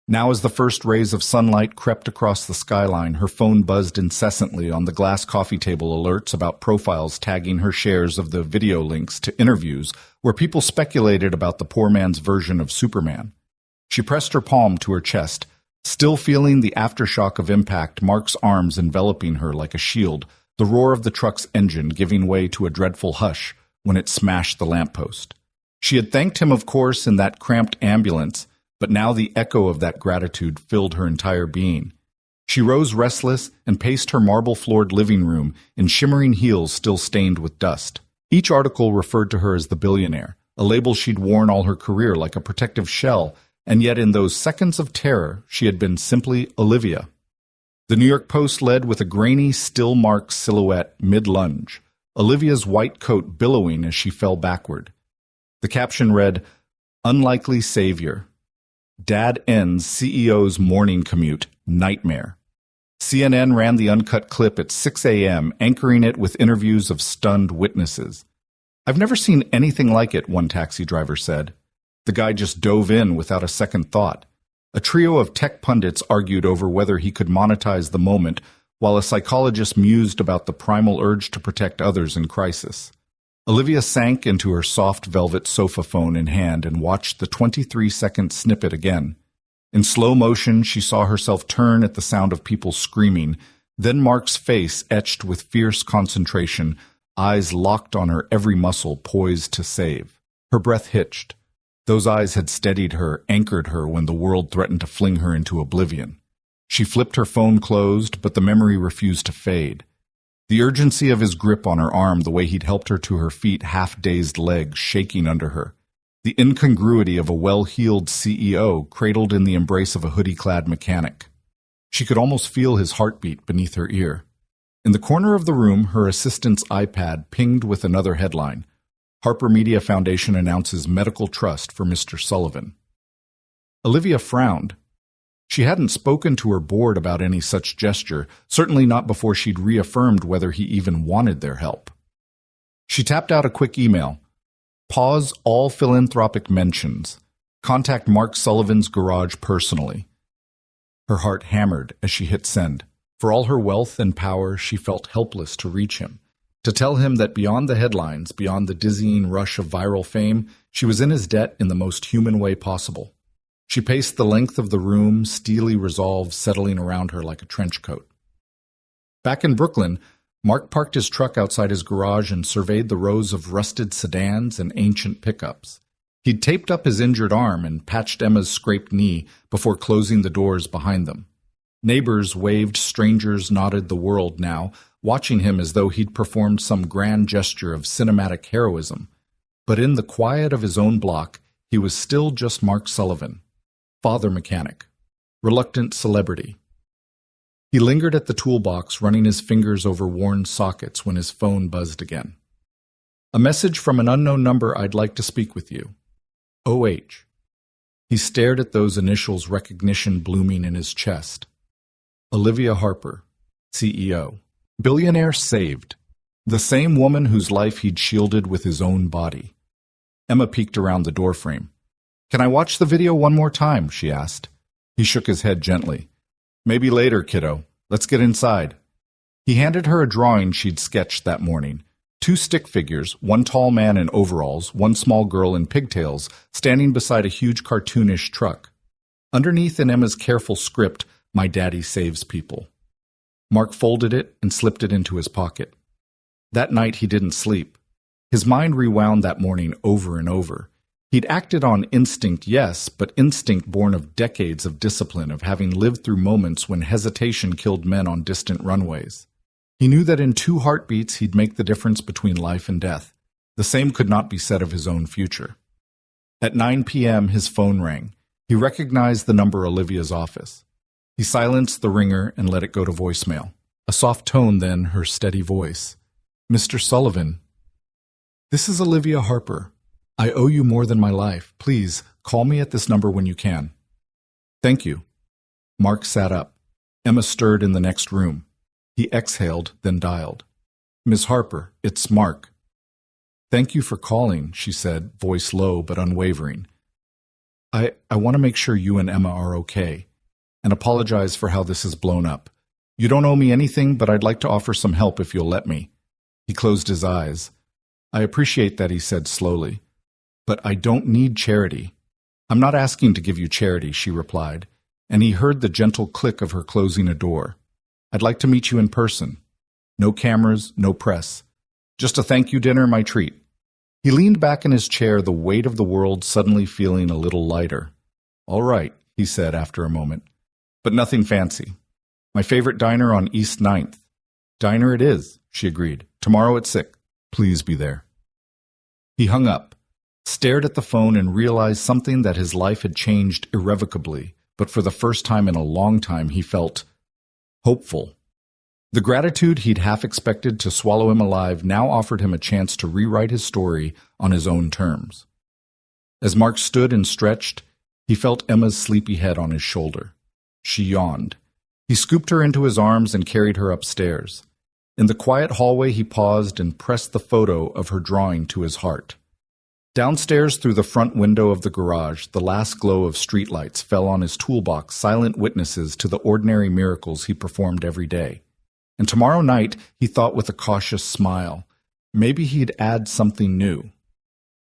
Now, as the first rays of sunlight crept across the skyline, her phone buzzed incessantly on the glass coffee table alerts about profiles tagging her shares of the video links to interviews where people speculated about the poor man's version of Superman. She pressed her palm to her chest, still feeling the aftershock of impact, Mark's arms enveloping her like a shield, the roar of the truck's engine giving way to a dreadful hush when it smashed the lamppost. She had thanked him, of course, in that cramped ambulance, but now the echo of that gratitude filled her entire being. She rose restless and paced her marble-floored living room in shimmering heels still stained with dust. Each article referred to her as the billionaire, a label she'd worn all her career like a protective shell, and yet in those seconds of terror, she had been simply Olivia. The New York Post led with a grainy, still Mark silhouette mid-lunge, Olivia's white coat billowing as she fell backward. The caption read, "Unlikely Savior. Dad ends CEO's morning commute. Nightmare." CNN ran the uncut clip at 6 a.m., anchoring it with interviews of stunned witnesses. "I've never seen anything like it," one taxi driver said. The guy just dove in without a second thought. A trio of tech pundits argued over whether he could monetize the moment, while a psychologist mused about the primal urge to protect others in crisis. Olivia sank into her soft velvet sofa phone in hand and watched the 23-second snippet again. In slow motion, she saw herself turn at the sound of people screaming, then Mark's face etched with fierce concentration, eyes locked on her every muscle poised to save. Her breath hitched. Those eyes had steadied her, anchored her when the world threatened to fling her into oblivion. She flipped her phone closed, but the memory refused to fade. The urgency of his grip on her arm, the way he'd helped her to her feet, half-dazed legs shaking under her. The incongruity of a well-heeled CEO cradled in the embrace of a hoodie-clad mechanic. She could almost feel his heartbeat beneath her ear. In the corner of the room, her assistant's iPad pinged with another headline. Harper Media Foundation announces medical trust for Mr. Sullivan. Olivia frowned. She hadn't spoken to her board about any such gesture, certainly not before she'd reaffirmed whether he even wanted their help. She tapped out a quick email. Pause all philanthropic mentions. Contact Mark Sullivan's garage personally. Her heart hammered as she hit send. For all her wealth and power, she felt helpless to reach him. To tell him that beyond the headlines, beyond the dizzying rush of viral fame, she was in his debt in the most human way possible. She paced the length of the room, steely resolve settling around her like a trench coat. Back in Brooklyn, Mark parked his truck outside his garage and surveyed the rows of rusted sedans and ancient pickups. He'd taped up his injured arm and patched Emma's scraped knee before closing the doors behind them. Neighbors waved, strangers nodded the world now, watching him as though he'd performed some grand gesture of cinematic heroism. But in the quiet of his own block, he was still just Mark Sullivan, father mechanic, reluctant celebrity. He lingered at the toolbox, running his fingers over worn sockets when his phone buzzed again. A message from an unknown number. I'd like to speak with you. OH. He stared at those initials, recognition blooming in his chest. Olivia Harper, CEO. Billionaire saved. The same woman whose life he'd shielded with his own body. Emma peeked around the doorframe. Can I watch the video one more time? She asked. He shook his head gently. Maybe later, kiddo. Let's get inside. He handed her a drawing she'd sketched that morning. 2 stick figures, one tall man in overalls, one small girl in pigtails, standing beside a huge cartoonish truck. Underneath in Emma's careful script, My daddy saves people. Mark folded it and slipped it into his pocket. That night he didn't sleep. His mind rewound that morning over and over. He'd acted on instinct, yes, but instinct born of decades of discipline, of having lived through moments when hesitation killed men on distant runways. He knew that in 2 heartbeats he'd make the difference between life and death. The same could not be said of his own future. At 9 p.m. his phone rang. He recognized the number, Olivia's office. He silenced the ringer and let it go to voicemail. A soft tone, then her steady voice. Mr. Sullivan. This is Olivia Harper. I owe you more than my life. Please, call me at this number when you can. Thank you. Mark sat up. Emma stirred in the next room. He exhaled, then dialed. Miss Harper, it's Mark. Thank you for calling, she said, voice low but unwavering. I want to make sure you and Emma are okay, and apologize for how this has blown up. You don't owe me anything, but I'd like to offer some help if you'll let me. He closed his eyes. I appreciate that, he said slowly. But I don't need charity. I'm not asking to give you charity, she replied, and he heard the gentle click of her closing a door. I'd like to meet you in person. No cameras, no press. Just a thank you dinner, my treat. He leaned back in his chair, the weight of the world suddenly feeling a little lighter. All right, he said after a moment. But nothing fancy. My favorite diner on East 9th. Diner it is, she agreed. Tomorrow at 6. Please be there. He hung up, stared at the phone, and realized something, that his life had changed irrevocably, but for the first time in a long time he felt hopeful. The gratitude he'd half expected to swallow him alive now offered him a chance to rewrite his story on his own terms. As Mark stood and stretched, he felt Emma's sleepy head on his shoulder. She yawned. He scooped her into his arms and carried her upstairs. In the quiet hallway he paused and pressed the photo of her drawing to his heart. Downstairs through the front window of the garage, the last glow of streetlights fell on his toolbox, silent witnesses to the ordinary miracles he performed every day. And tomorrow night, he thought with a cautious smile, maybe he'd add something new.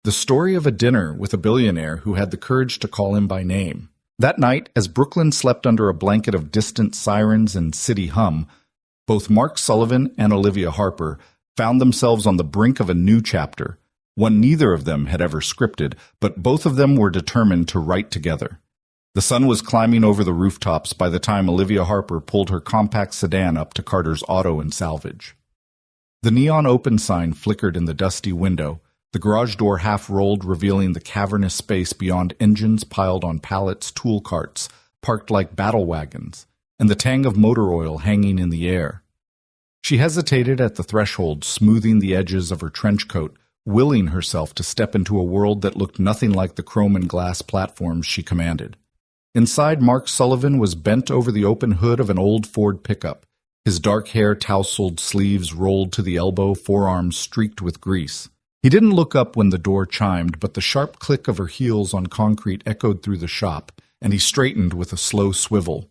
The story of a dinner with a billionaire who had the courage to call him by name. That night, as Brooklyn slept under a blanket of distant sirens and city hum, both Mark Sullivan and Olivia Harper found themselves on the brink of a new chapter, one neither of them had ever scripted, but both of them were determined to write together. The sun was climbing over the rooftops by the time Olivia Harper pulled her compact sedan up to Carter's Auto and Salvage. The neon open sign flickered in the dusty window, the garage door half rolled, revealing the cavernous space beyond engines piled on pallets, tool carts, parked like battle wagons, and the tang of motor oil hanging in the air. She hesitated at the threshold, smoothing the edges of her trench coat, willing herself to step into a world that looked nothing like the chrome and glass platforms she commanded. Inside, Mark Sullivan was bent over the open hood of an old Ford pickup, his dark hair tousled, sleeves rolled to the elbow, forearms streaked with grease. He didn't look up when the door chimed, but the sharp click of her heels on concrete echoed through the shop, and he straightened with a slow swivel.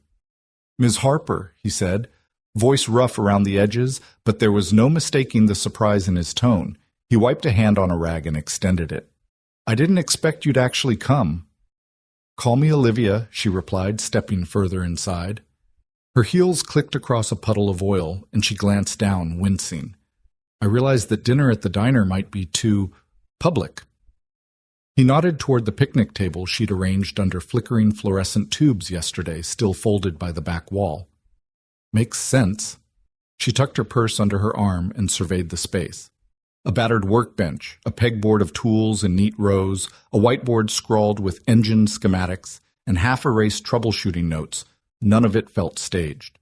"Ms. Harper," he said, voice rough around the edges, but there was no mistaking the surprise in his tone. He wiped a hand on a rag and extended it. "I didn't expect you'd actually come." "Call me Olivia," she replied, stepping further inside. Her heels clicked across a puddle of oil, and she glanced down, wincing. "I realized that dinner at the diner might be too public." He nodded toward the picnic table she'd arranged under flickering fluorescent tubes yesterday, still folded by the back wall. "Makes sense." She tucked her purse under her arm and surveyed the space. A battered workbench, a pegboard of tools in neat rows, a whiteboard scrawled with engine schematics, and half-erased troubleshooting notes. None of it felt staged.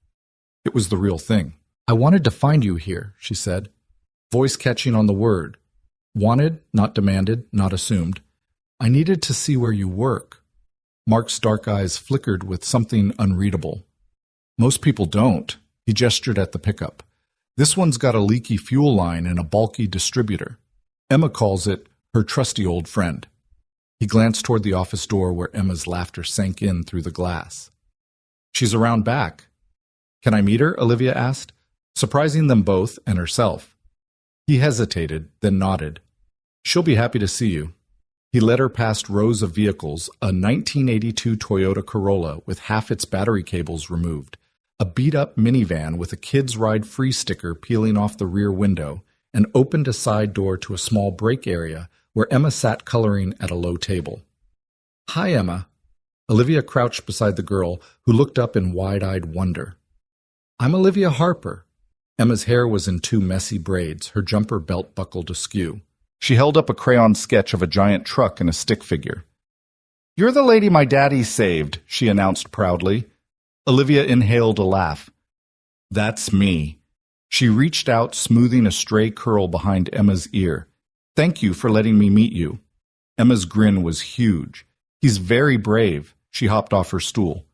It was the real thing. "I wanted to find you here," she said, voice catching on the word. Wanted, not demanded, not assumed. "I needed to see where you work." Mark's dark eyes flickered with something unreadable. "Most people don't." He gestured at the pickup. "This one's got a leaky fuel line and a bulky distributor. Emma calls it her trusty old friend." He glanced toward the office door where Emma's laughter sank in through the glass. "She's around back." "Can I meet her?" Olivia asked, surprising them both and herself. He hesitated, then nodded. "She'll be happy to see you." He led her past rows of vehicles, a 1982 Toyota Corolla with half its battery cables removed, a beat-up minivan with a Kids Ride Free sticker peeling off the rear window, and opened a side door to a small break area where Emma sat coloring at a low table. "Hi, Emma." Olivia crouched beside the girl, who looked up in wide-eyed wonder. "I'm Olivia Harper." Emma's hair was in two messy braids, her jumper belt buckled askew. She held up a crayon sketch of a giant truck and a stick figure. "You're the lady my daddy saved," she announced proudly. Olivia inhaled a laugh. "That's me." She reached out, smoothing a stray curl behind Emma's ear. "Thank you for letting me meet you." Emma's grin was huge. "He's very brave." She hopped off her stool.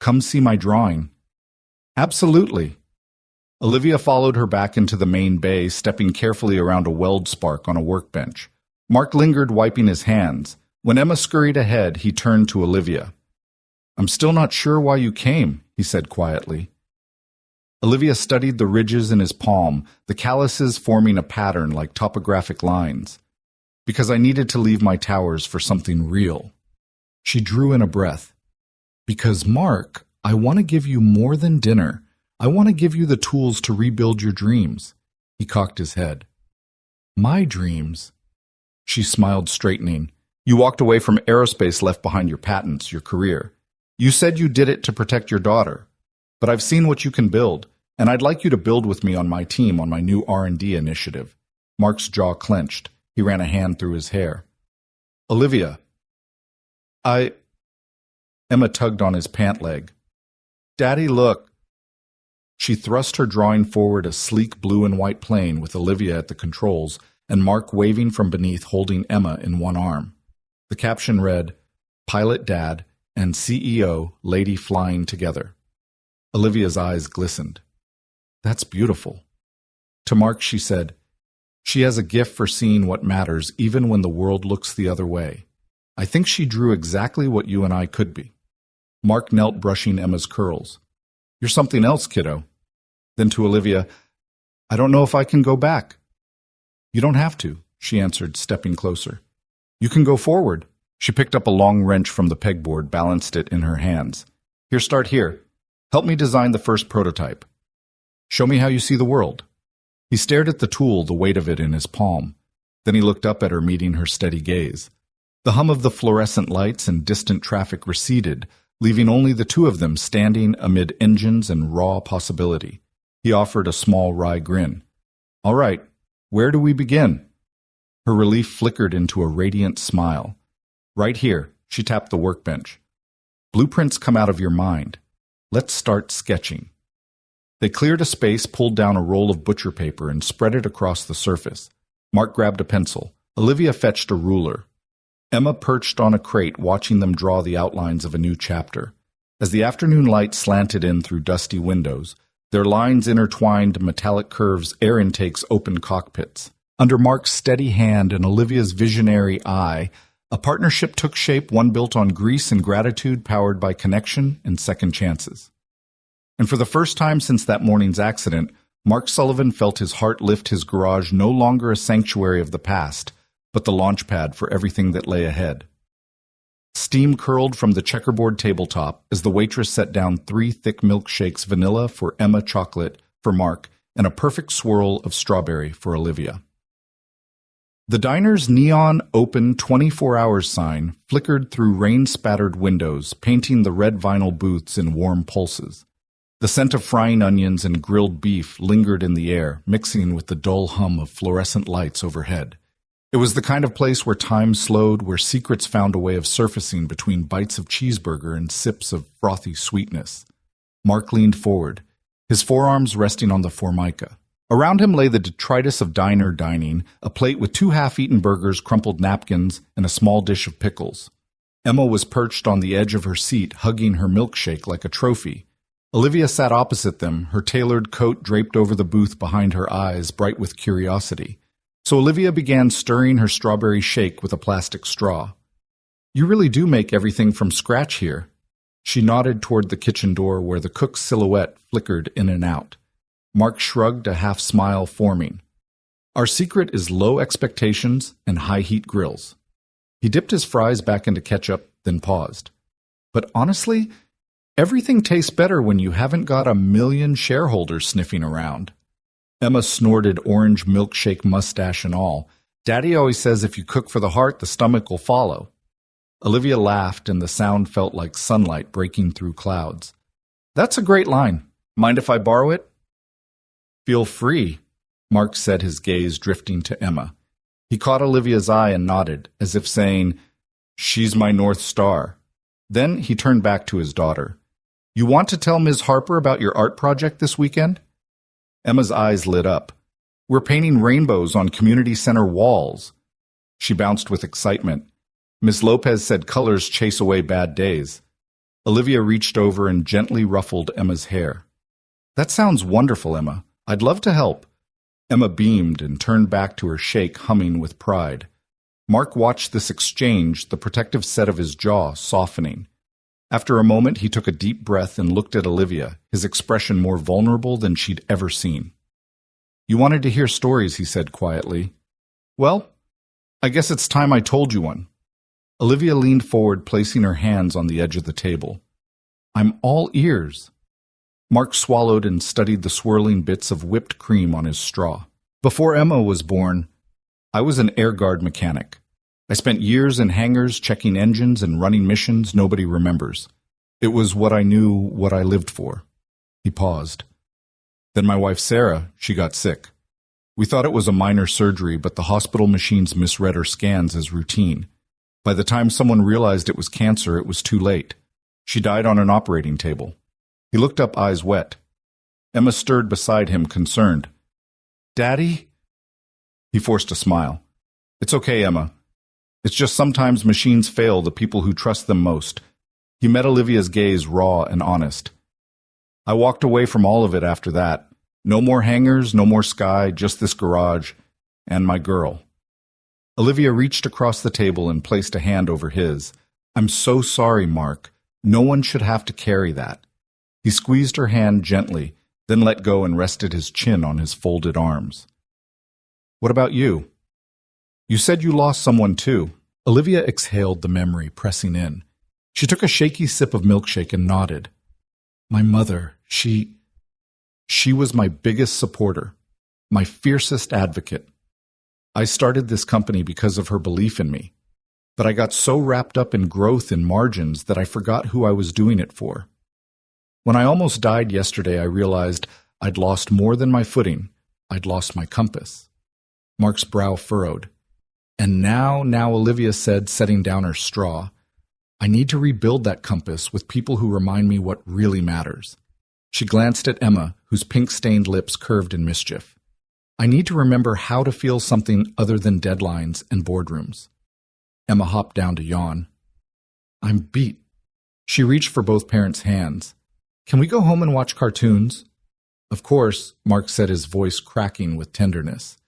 "Come see my drawing." "Absolutely." Olivia followed her back into the main bay, stepping carefully around a weld spark on a workbench. Mark lingered, wiping his hands. When Emma scurried ahead, he turned to Olivia. "I'm still not sure why you came," he said quietly. Olivia studied the ridges in his palm, the calluses forming a pattern like topographic lines. "Because I needed to leave my towers for something real." She drew in a breath. "Because, Mark, I want to give you more than dinner. I want to give you the tools to rebuild your dreams." He cocked his head. "My dreams?" She smiled, straightening. "You walked away from aerospace, left behind your patents, your career. You said you did it to protect your daughter. But I've seen what you can build, and I'd like you to build with me on my team on my new R&D initiative." Mark's jaw clenched. He ran a hand through his hair. "Olivia." Emma tugged on his pant leg. "Daddy, look." She thrust her drawing forward, a sleek blue and white plane with Olivia at the controls and Mark waving from beneath, holding Emma in one arm. The caption read, "Pilot Dad and CEO Lady flying together." Olivia's eyes glistened. "That's beautiful." To Mark she said, She has a gift for seeing what matters even when the world looks the other way. I think she drew exactly what you and I could be. Mark knelt brushing Emma's curls. You're something else, kiddo. Then to Olivia, I don't know if I can go back. You don't have to, she answered, stepping closer. You can go forward. She picked up a long wrench from the pegboard, balanced it in her hands. Here, start here. Help me design the first prototype. Show me how you see the world. He stared at the tool, the weight of it in his palm. Then he looked up at her, meeting her steady gaze. The hum of the fluorescent lights and distant traffic receded, leaving only the two of them standing amid engines and raw possibility. He offered a small, wry grin. All right, where do we begin? Her relief flickered into a radiant smile. Right here, she tapped the workbench. Blueprints come out of your mind. Let's start sketching. They cleared a space, pulled down a roll of butcher paper, and spread it across the surface. Mark grabbed a pencil. Olivia fetched a ruler. Emma perched on a crate, watching them draw the outlines of a new chapter. As the afternoon light slanted in through dusty windows, their lines intertwined metallic curves, air intakes, open cockpits. Under Mark's steady hand and Olivia's visionary eye, a partnership took shape, one built on grease and gratitude, powered by connection and second chances. And for the first time since that morning's accident, Mark Sullivan felt his heart lift, his garage no longer a sanctuary of the past, but the launch pad for everything that lay ahead. Steam curled from the checkerboard tabletop as the waitress set down 3 thick milkshakes, vanilla for Emma, chocolate for Mark, and a perfect swirl of strawberry for Olivia. The diner's neon open 24 hours sign flickered through rain-spattered windows, painting the red vinyl booths in warm pulses. The scent of frying onions and grilled beef lingered in the air, mixing with the dull hum of fluorescent lights overhead. It was the kind of place where time slowed, where secrets found a way of surfacing between bites of cheeseburger and sips of frothy sweetness. Mark leaned forward, his forearms resting on the formica. Around him lay the detritus of diner dining, a plate with 2 half-eaten burgers, crumpled napkins, and a small dish of pickles. Emma was perched on the edge of her seat, hugging her milkshake like a trophy. Olivia sat opposite them, her tailored coat draped over the booth behind her eyes, bright with curiosity. So Olivia began stirring her strawberry shake with a plastic straw. You really do make everything from scratch here. She nodded toward the kitchen door where the cook's silhouette flickered in and out. Mark shrugged, a half-smile forming. Our secret is low expectations and high-heat grills. He dipped his fries back into ketchup, then paused. But honestly, everything tastes better when you haven't got a million shareholders sniffing around. Emma snorted, orange milkshake mustache and all. Daddy always says if you cook for the heart, the stomach will follow. Olivia laughed, and the sound felt like sunlight breaking through clouds. That's a great line. Mind if I borrow it? Feel free, Mark said, his gaze drifting to Emma. He caught Olivia's eye and nodded, as if saying, She's my North Star. Then he turned back to his daughter. You want to tell Ms. Harper about your art project this weekend? Emma's eyes lit up. We're painting rainbows on community center walls. She bounced with excitement. Ms. Lopez said colors chase away bad days. Olivia reached over and gently ruffled Emma's hair. That sounds wonderful, Emma. I'd love to help. Emma beamed and turned back to her shake, humming with pride. Mark watched this exchange, the protective set of his jaw softening. After a moment, he took a deep breath and looked at Olivia, his expression more vulnerable than she'd ever seen. You wanted to hear stories, he said quietly. Well, I guess it's time I told you one. Olivia leaned forward, placing her hands on the edge of the table. I'm all ears. Mark swallowed and studied the swirling bits of whipped cream on his straw. Before Emma was born, I was an air guard mechanic. I spent years in hangars checking engines and running missions nobody remembers. It was what I knew, what I lived for. He paused. Then my wife Sarah, she got sick. We thought it was a minor surgery, but the hospital machines misread her scans as routine. By the time someone realized it was cancer, it was too late. She died on an operating table. He looked up, eyes wet. Emma stirred beside him, concerned. Daddy? He forced a smile. It's okay, Emma. It's just sometimes machines fail the people who trust them most. He met Olivia's gaze, raw and honest. I walked away from all of it after that. No more hangars, no more sky, just this garage. And my girl. Olivia reached across the table and placed a hand over his. I'm so sorry, Mark. No one should have to carry that. He squeezed her hand gently, then let go and rested his chin on his folded arms. What about you? You said you lost someone too. Olivia exhaled the memory, pressing in. She took a shaky sip of milkshake and nodded. My mother, she was my biggest supporter, my fiercest advocate. I started this company because of her belief in me, but I got so wrapped up in growth and margins that I forgot who I was doing it for. When I almost died yesterday, I realized I'd lost more than my footing. I'd lost my compass. Mark's brow furrowed. And now, Olivia said, setting down her straw, I need to rebuild that compass with people who remind me what really matters. She glanced at Emma, whose pink-stained lips curved in mischief. I need to remember how to feel something other than deadlines and boardrooms. Emma hopped down to yawn. I'm beat. She reached for both parents' hands. Can we go home and watch cartoons? Of course, Mark said, his voice cracking with tenderness.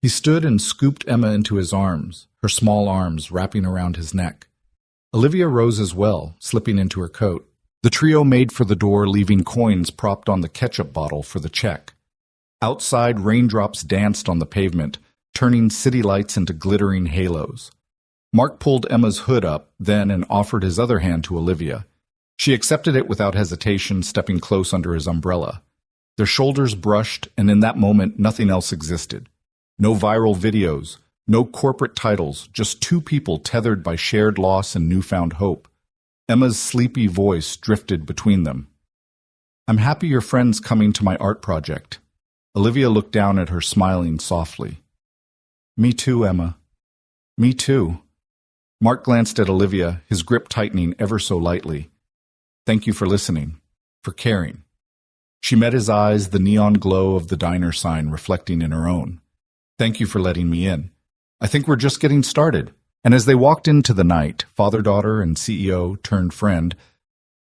He stood and scooped Emma into his arms, her small arms wrapping around his neck. Olivia rose as well, slipping into her coat. The trio made for the door, leaving coins propped on the ketchup bottle for the check. Outside, raindrops danced on the pavement, turning city lights into glittering halos. Mark pulled Emma's hood up, then, and offered his other hand to Olivia. She accepted it without hesitation, stepping close under his umbrella. Their shoulders brushed, and in that moment, nothing else existed. No viral videos, no corporate titles, just two people tethered by shared loss and newfound hope. Emma's sleepy voice drifted between them. I'm happy your friend's coming to my art project. Olivia looked down at her, smiling softly. Me too, Emma. Me too. Mark glanced at Olivia, his grip tightening ever so lightly. Thank you for listening, for caring. She met his eyes, the neon glow of the diner sign reflecting in her own. Thank you for letting me in. I think we're just getting started. And as they walked into the night, father-daughter and CEO turned friend,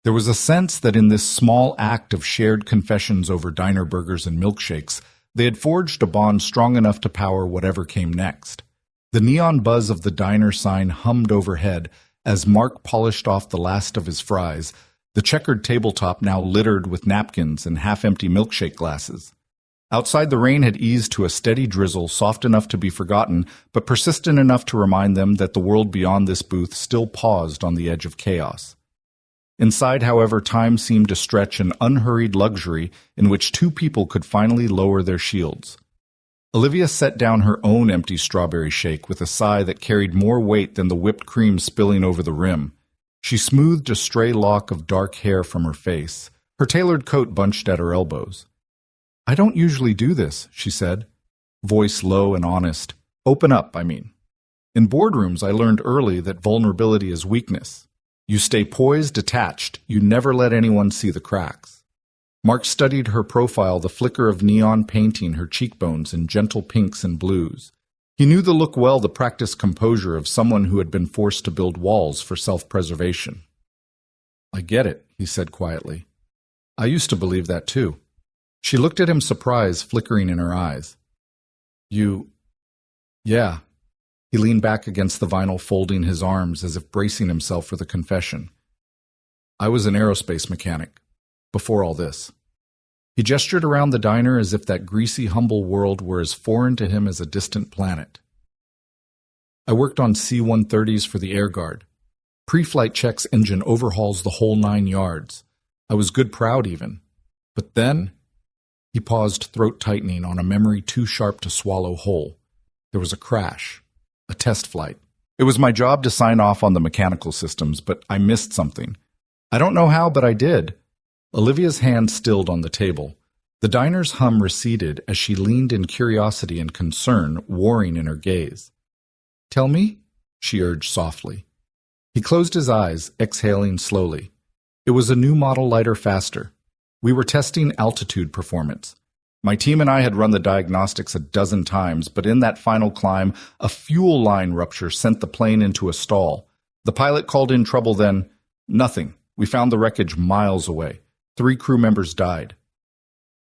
there was a sense that in this small act of shared confessions over diner burgers and milkshakes, they had forged a bond strong enough to power whatever came next. The neon buzz of the diner sign hummed overhead as Mark polished off the last of his fries, the checkered tabletop now littered with napkins and half-empty milkshake glasses. Outside, the rain had eased to a steady drizzle, soft enough to be forgotten, but persistent enough to remind them that the world beyond this booth still paused on the edge of chaos. Inside, however, time seemed to stretch an unhurried luxury in which two people could finally lower their shields. Olivia set down her own empty strawberry shake with a sigh that carried more weight than the whipped cream spilling over the rim. She smoothed a stray lock of dark hair from her face, her tailored coat bunched at her elbows. I don't usually do this, she said, voice low and honest. Open up, I mean. In boardrooms, I learned early that vulnerability is weakness. You stay poised, detached. You never let anyone see the cracks. Mark studied her profile, the flicker of neon painting her cheekbones in gentle pinks and blues. He knew the look well, the practiced composure of someone who had been forced to build walls for self-preservation. I get it, he said quietly. I used to believe that too. She looked at him, surprise flickering in her eyes. Yeah. He leaned back against the vinyl, folding his arms as if bracing himself for the confession. I was an aerospace mechanic, before all this. He gestured around the diner as if that greasy, humble world were as foreign to him as a distant planet. I worked on C-130s for the Air Guard. Pre-flight checks, engine overhauls, the whole 9 yards. I was good proud even. But then... He paused, throat tightening on a memory too sharp to swallow whole. There was a crash. A test flight. It was my job to sign off on the mechanical systems, but I missed something. I don't know how, but I did. Olivia's hand stilled on the table. The diner's hum receded as she leaned in, curiosity and concern warring in her gaze. Tell me, she urged softly. He closed his eyes, exhaling slowly. It was a new model, lighter, faster. We were testing altitude performance. My team and I had run the diagnostics a dozen times, but in that final climb, a fuel line rupture sent the plane into a stall. The pilot called in trouble then. Nothing. We found the wreckage miles away. 3 crew members died.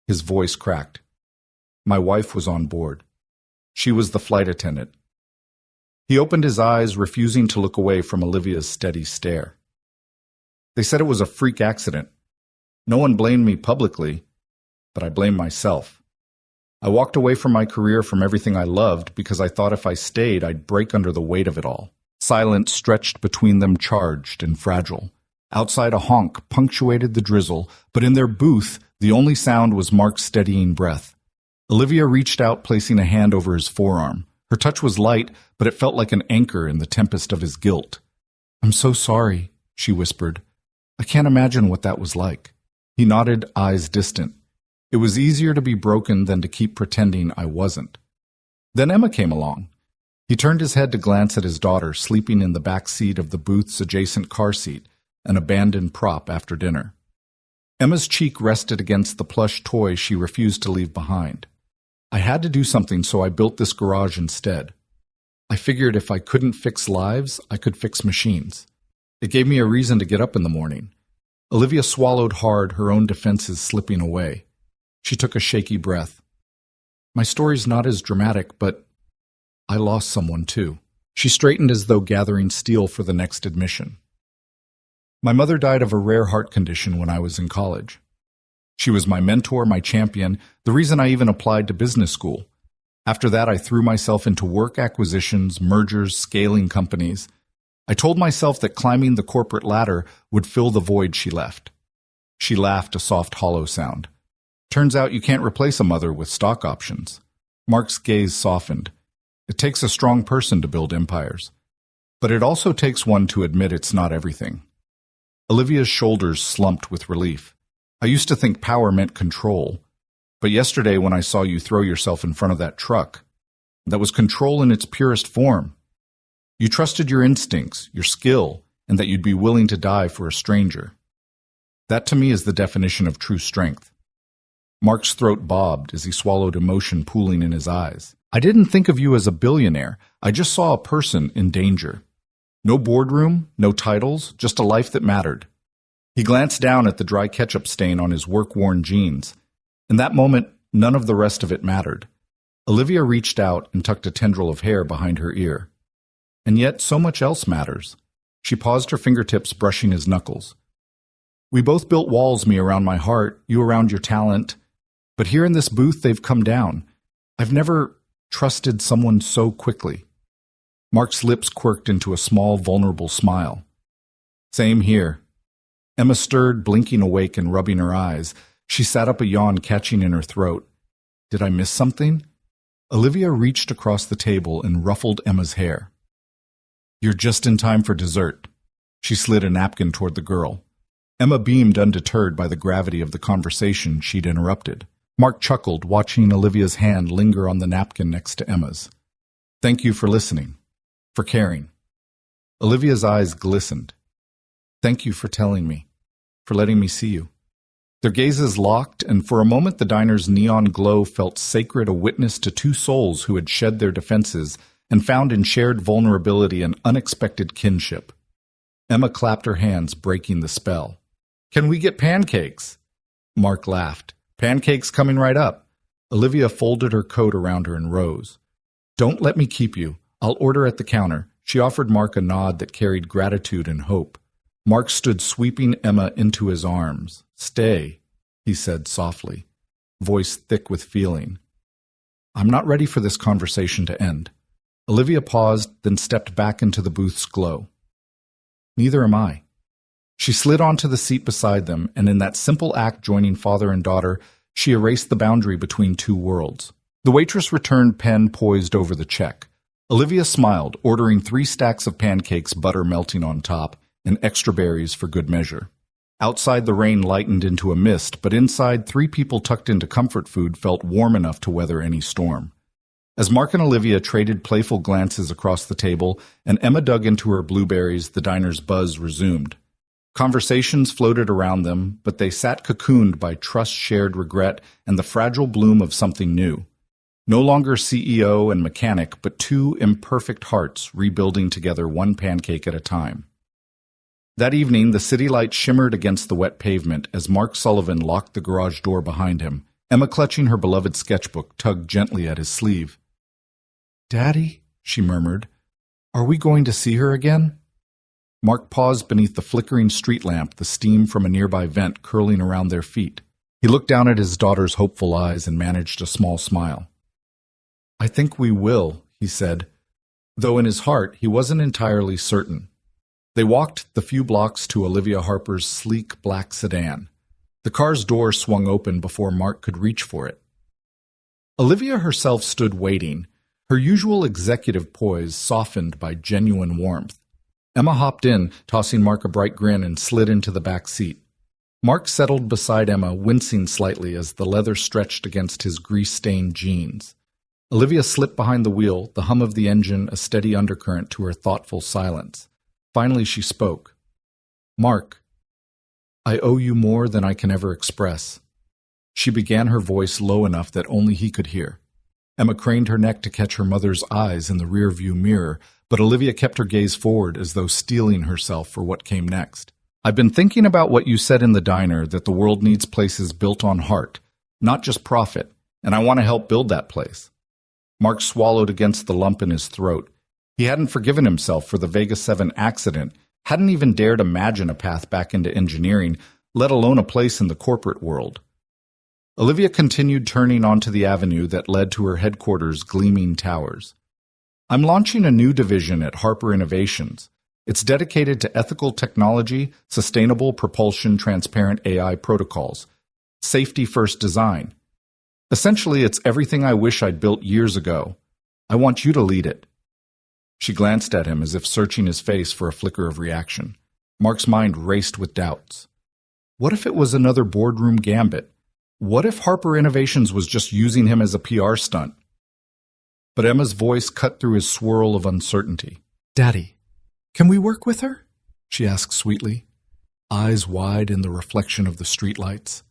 His voice cracked. My wife was on board. She was the flight attendant. He opened his eyes, refusing to look away from Olivia's steady stare. They said it was a freak accident. No one blamed me publicly, but I blamed myself. I walked away from my career, from everything I loved, because I thought if I stayed, I'd break under the weight of it all. Silence stretched between them, charged and fragile. Outside, a honk punctuated the drizzle, but in their booth, the only sound was Mark's steadying breath. Olivia reached out, placing a hand over his forearm. Her touch was light, but it felt like an anchor in the tempest of his guilt. "I'm so sorry," she whispered. "I can't imagine what that was like." He nodded, eyes distant. It was easier to be broken than to keep pretending I wasn't. Then Emma came along. He turned his head to glance at his daughter, sleeping in the back seat of the booth's adjacent car seat, an abandoned prop after dinner. Emma's cheek rested against the plush toy she refused to leave behind. "I had to do something, so I built this garage instead. I figured if I couldn't fix lives, I could fix machines. It gave me a reason to get up in the morning." Olivia swallowed hard, her own defenses slipping away. She took a shaky breath. "My story's not as dramatic, but I lost someone too." She straightened as though gathering steel for the next admission. "My mother died of a rare heart condition when I was in college. She was my mentor, my champion, the reason I even applied to business school. After that, I threw myself into work acquisitions, mergers, scaling companies. I told myself that climbing the corporate ladder would fill the void she left." She laughed, a soft, hollow sound. "Turns out you can't replace a mother with stock options." Mark's gaze softened. "It takes a strong person to build empires. But it also takes one to admit it's not everything." Olivia's shoulders slumped with relief. "I used to think power meant control. But yesterday when I saw you throw yourself in front of that truck, that was control in its purest form. You trusted your instincts, your skill, and that you'd be willing to die for a stranger. That to me is the definition of true strength." Mark's throat bobbed as he swallowed, emotion pooling in his eyes. "I didn't think of you as a billionaire. I just saw a person in danger. No boardroom, no titles, just a life that mattered." He glanced down at the dry ketchup stain on his work-worn jeans. In that moment, none of the rest of it mattered. Olivia reached out and tucked a tendril of hair behind her ear. "And yet, so much else matters." She paused, her fingertips brushing his knuckles. "We both built walls, me around my heart, you around your talent. But here in this booth, they've come down. I've never trusted someone so quickly." Mark's lips quirked into a small, vulnerable smile. "Same here." Emma stirred, blinking awake and rubbing her eyes. She sat up, a yawn catching in her throat. "Did I miss something?" Olivia reached across the table and ruffled Emma's hair. "You're just in time for dessert." She slid a napkin toward the girl. Emma beamed, undeterred by the gravity of the conversation she'd interrupted. Mark chuckled, watching Olivia's hand linger on the napkin next to Emma's. "Thank you for listening, for caring." Olivia's eyes glistened. "Thank you for telling me, for letting me see you." Their gazes locked, and for a moment the diner's neon glow felt sacred, a witness to two souls who had shed their defenses and found in shared vulnerability an unexpected kinship. Emma clapped her hands, breaking the spell. "Can we get pancakes?" Mark laughed. "Pancakes coming right up." Olivia folded her coat around her and rose. "Don't let me keep you. I'll order at the counter." She offered Mark a nod that carried gratitude and hope. Mark stood, sweeping Emma into his arms. "Stay," he said softly, voice thick with feeling. "I'm not ready for this conversation to end." Olivia paused, then stepped back into the booth's glow. "Neither am I." She slid onto the seat beside them, and in that simple act joining father and daughter, she erased the boundary between two worlds. The waitress returned, pen poised over the check. Olivia smiled, ordering 3 stacks of pancakes, butter melting on top, and extra berries for good measure. Outside, the rain lightened into a mist, but inside, 3 people tucked into comfort food felt warm enough to weather any storm. As Mark and Olivia traded playful glances across the table, and Emma dug into her blueberries, the diner's buzz resumed. Conversations floated around them, but they sat cocooned by trust, shared regret, and the fragile bloom of something new. No longer CEO and mechanic, but 2 imperfect hearts rebuilding together, one pancake at a time. That evening, the city light shimmered against the wet pavement as Mark Sullivan locked the garage door behind him. Emma, clutching her beloved sketchbook, tugged gently at his sleeve. Daddy, she murmured, are we going to see her again? Mark paused beneath the flickering street lamp, the steam from a nearby vent curling around their feet. He looked down at his daughter's hopeful eyes and managed a small smile. I think we will, he said, though in his heart he wasn't entirely certain. They walked the few blocks to Olivia Harper's sleek black sedan. The car's door swung open before Mark could reach for it. Olivia herself stood waiting, her usual executive poise softened by genuine warmth. Emma hopped in, tossing Mark a bright grin, and slid into the back seat. Mark settled beside Emma, wincing slightly as the leather stretched against his grease-stained jeans. Olivia slipped behind the wheel, the hum of the engine a steady undercurrent to her thoughtful silence. Finally she spoke. Mark, I owe you more than I can ever express. She began, her voice low enough that only he could hear. Emma craned her neck to catch her mother's eyes in the rear-view mirror, but Olivia kept her gaze forward as though steeling herself for what came next. I've been thinking about what you said in the diner, that the world needs places built on heart, not just profit, and I want to help build that place. Mark swallowed against the lump in his throat. He hadn't forgiven himself for the Vega 7 accident, hadn't even dared imagine a path back into engineering, let alone a place in the corporate world. Olivia continued, turning onto the avenue that led to her headquarters' gleaming towers. I'm launching a new division at Harper Innovations. It's dedicated to ethical technology, sustainable propulsion, transparent AI protocols, safety-first design. Essentially, it's everything I wish I'd built years ago. I want you to lead it. She glanced at him as if searching his face for a flicker of reaction. Mark's mind raced with doubts. What if it was another boardroom gambit? What if Harper Innovations was just using him as a PR stunt? But Emma's voice cut through his swirl of uncertainty. Daddy, can we work with her? She asked sweetly, eyes wide in the reflection of the streetlights.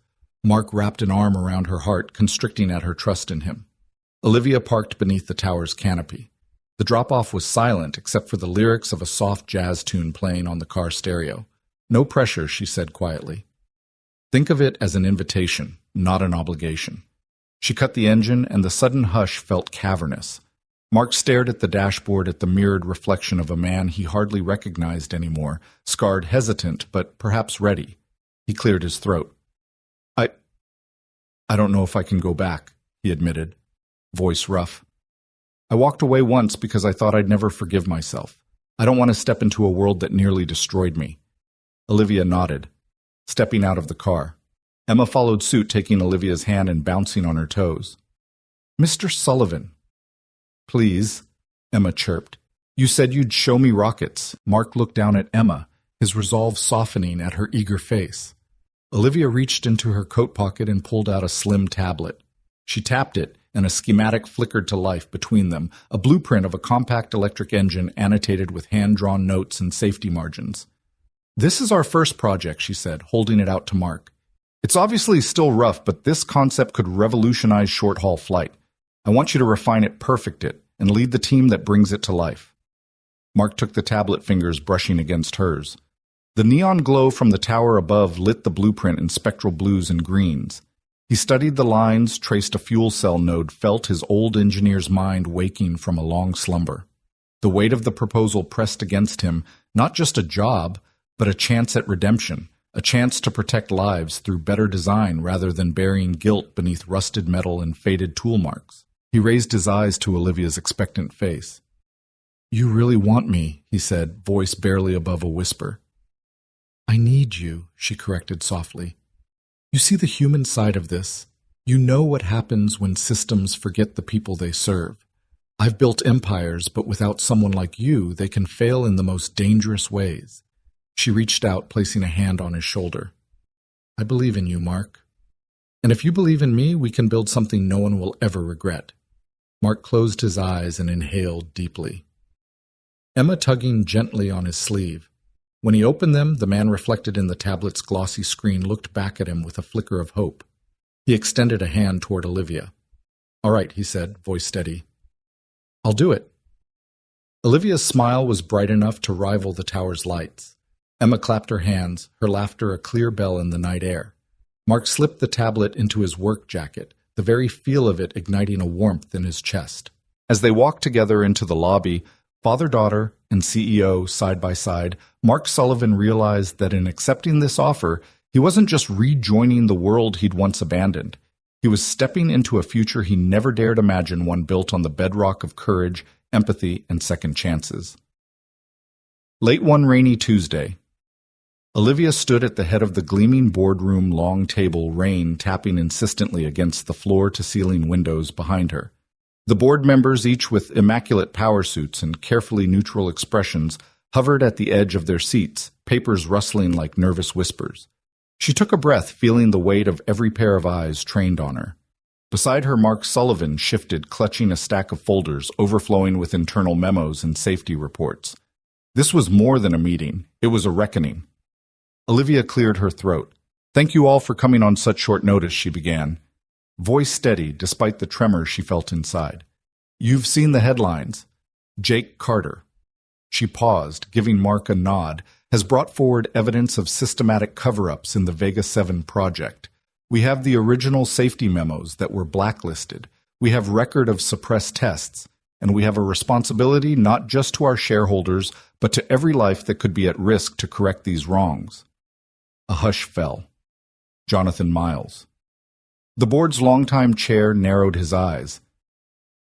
Mark wrapped an arm around her heart, constricting at her trust in him. Olivia parked beneath the tower's canopy. The drop-off was silent except for the lyrics of a soft jazz tune playing on the car stereo. No pressure, she said quietly. Think of it as an invitation, not an obligation. She cut the engine, and the sudden hush felt cavernous. Mark stared at the dashboard, at the mirrored reflection of a man he hardly recognized anymore, scarred, hesitant, but perhaps ready. He cleared his throat. I don't know if I can go back, he admitted, voice rough. I walked away once because I thought I'd never forgive myself. I don't want to step into a world that nearly destroyed me. Olivia nodded, stepping out of the car. Emma followed suit, taking Olivia's hand and bouncing on her toes. Mr. Sullivan. Please, Emma chirped. You said you'd show me rockets. Mark looked down at Emma, his resolve softening at her eager face. Olivia reached into her coat pocket and pulled out a slim tablet. She tapped it, and a schematic flickered to life between them, a blueprint of a compact electric engine annotated with hand-drawn notes and safety margins. This is our first project, she said, holding it out to Mark. It's obviously still rough, but this concept could revolutionize short-haul flight. I want you to refine it, perfect it, and lead the team that brings it to life. Mark took the tablet, fingers brushing against hers. The neon glow from the tower above lit the blueprint in spectral blues and greens. He studied the lines, traced a fuel cell node, felt his old engineer's mind waking from a long slumber. The weight of the proposal pressed against him, not just a job, but a chance at redemption, a chance to protect lives through better design rather than burying guilt beneath rusted metal and faded tool marks. He raised his eyes to Olivia's expectant face. You really want me, he said, voice barely above a whisper. I need you, she corrected softly. You see the human side of this. You know what happens when systems forget the people they serve. I've built empires, but without someone like you, they can fail in the most dangerous ways. She reached out, placing a hand on his shoulder. I believe in you, Mark. And if you believe in me, we can build something no one will ever regret. Mark closed his eyes and inhaled deeply. Emma tugging gently on his sleeve. When he opened them, the man reflected in the tablet's glossy screen looked back at him with a flicker of hope. He extended a hand toward Olivia. All right, he said, voice steady. I'll do it. Olivia's smile was bright enough to rival the tower's lights. Emma clapped her hands, her laughter a clear bell in the night air. Mark slipped the tablet into his work jacket, the very feel of it igniting a warmth in his chest. As they walked together into the lobby, father-daughter and CEO side by side, Mark Sullivan realized that in accepting this offer, he wasn't just rejoining the world he'd once abandoned. He was stepping into a future he never dared imagine, one built on the bedrock of courage, empathy, and second chances. Late one rainy Tuesday, Olivia stood at the head of the gleaming boardroom long table, rain tapping insistently against the floor-to-ceiling windows behind her. The board members, each with immaculate power suits and carefully neutral expressions, hovered at the edge of their seats, papers rustling like nervous whispers. She took a breath, feeling the weight of every pair of eyes trained on her. Beside her, Mark Sullivan shifted, clutching a stack of folders, overflowing with internal memos and safety reports. This was more than a meeting. It was a reckoning. Olivia cleared her throat. "Thank you all for coming on such short notice," she began, voice steady despite the tremor she felt inside. "You've seen the headlines. Jake Carter." She paused, giving Mark a nod, "has brought forward evidence of systematic cover-ups in the Vega 7 project. We have the original safety memos that were blacklisted. We have record of suppressed tests. And we have a responsibility not just to our shareholders, but to every life that could be at risk to correct these wrongs." A hush fell. Jonathan Miles. The board's longtime chair narrowed his eyes.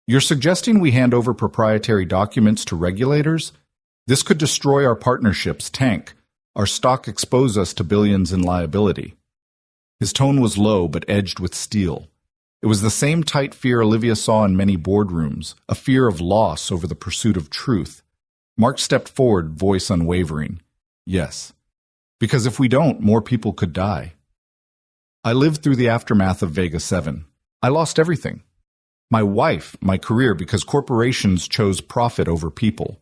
"You're suggesting we hand over proprietary documents to regulators? This could destroy our partnership's tank. Our stock expose us to billions in liability." His tone was low but edged with steel. It was the same tight fear Olivia saw in many boardrooms, a fear of loss over the pursuit of truth. Mark stepped forward, voice unwavering. "Yes. Because if we don't, more people could die. I lived through the aftermath of Vega 7. I lost everything. My wife, my career, because corporations chose profit over people.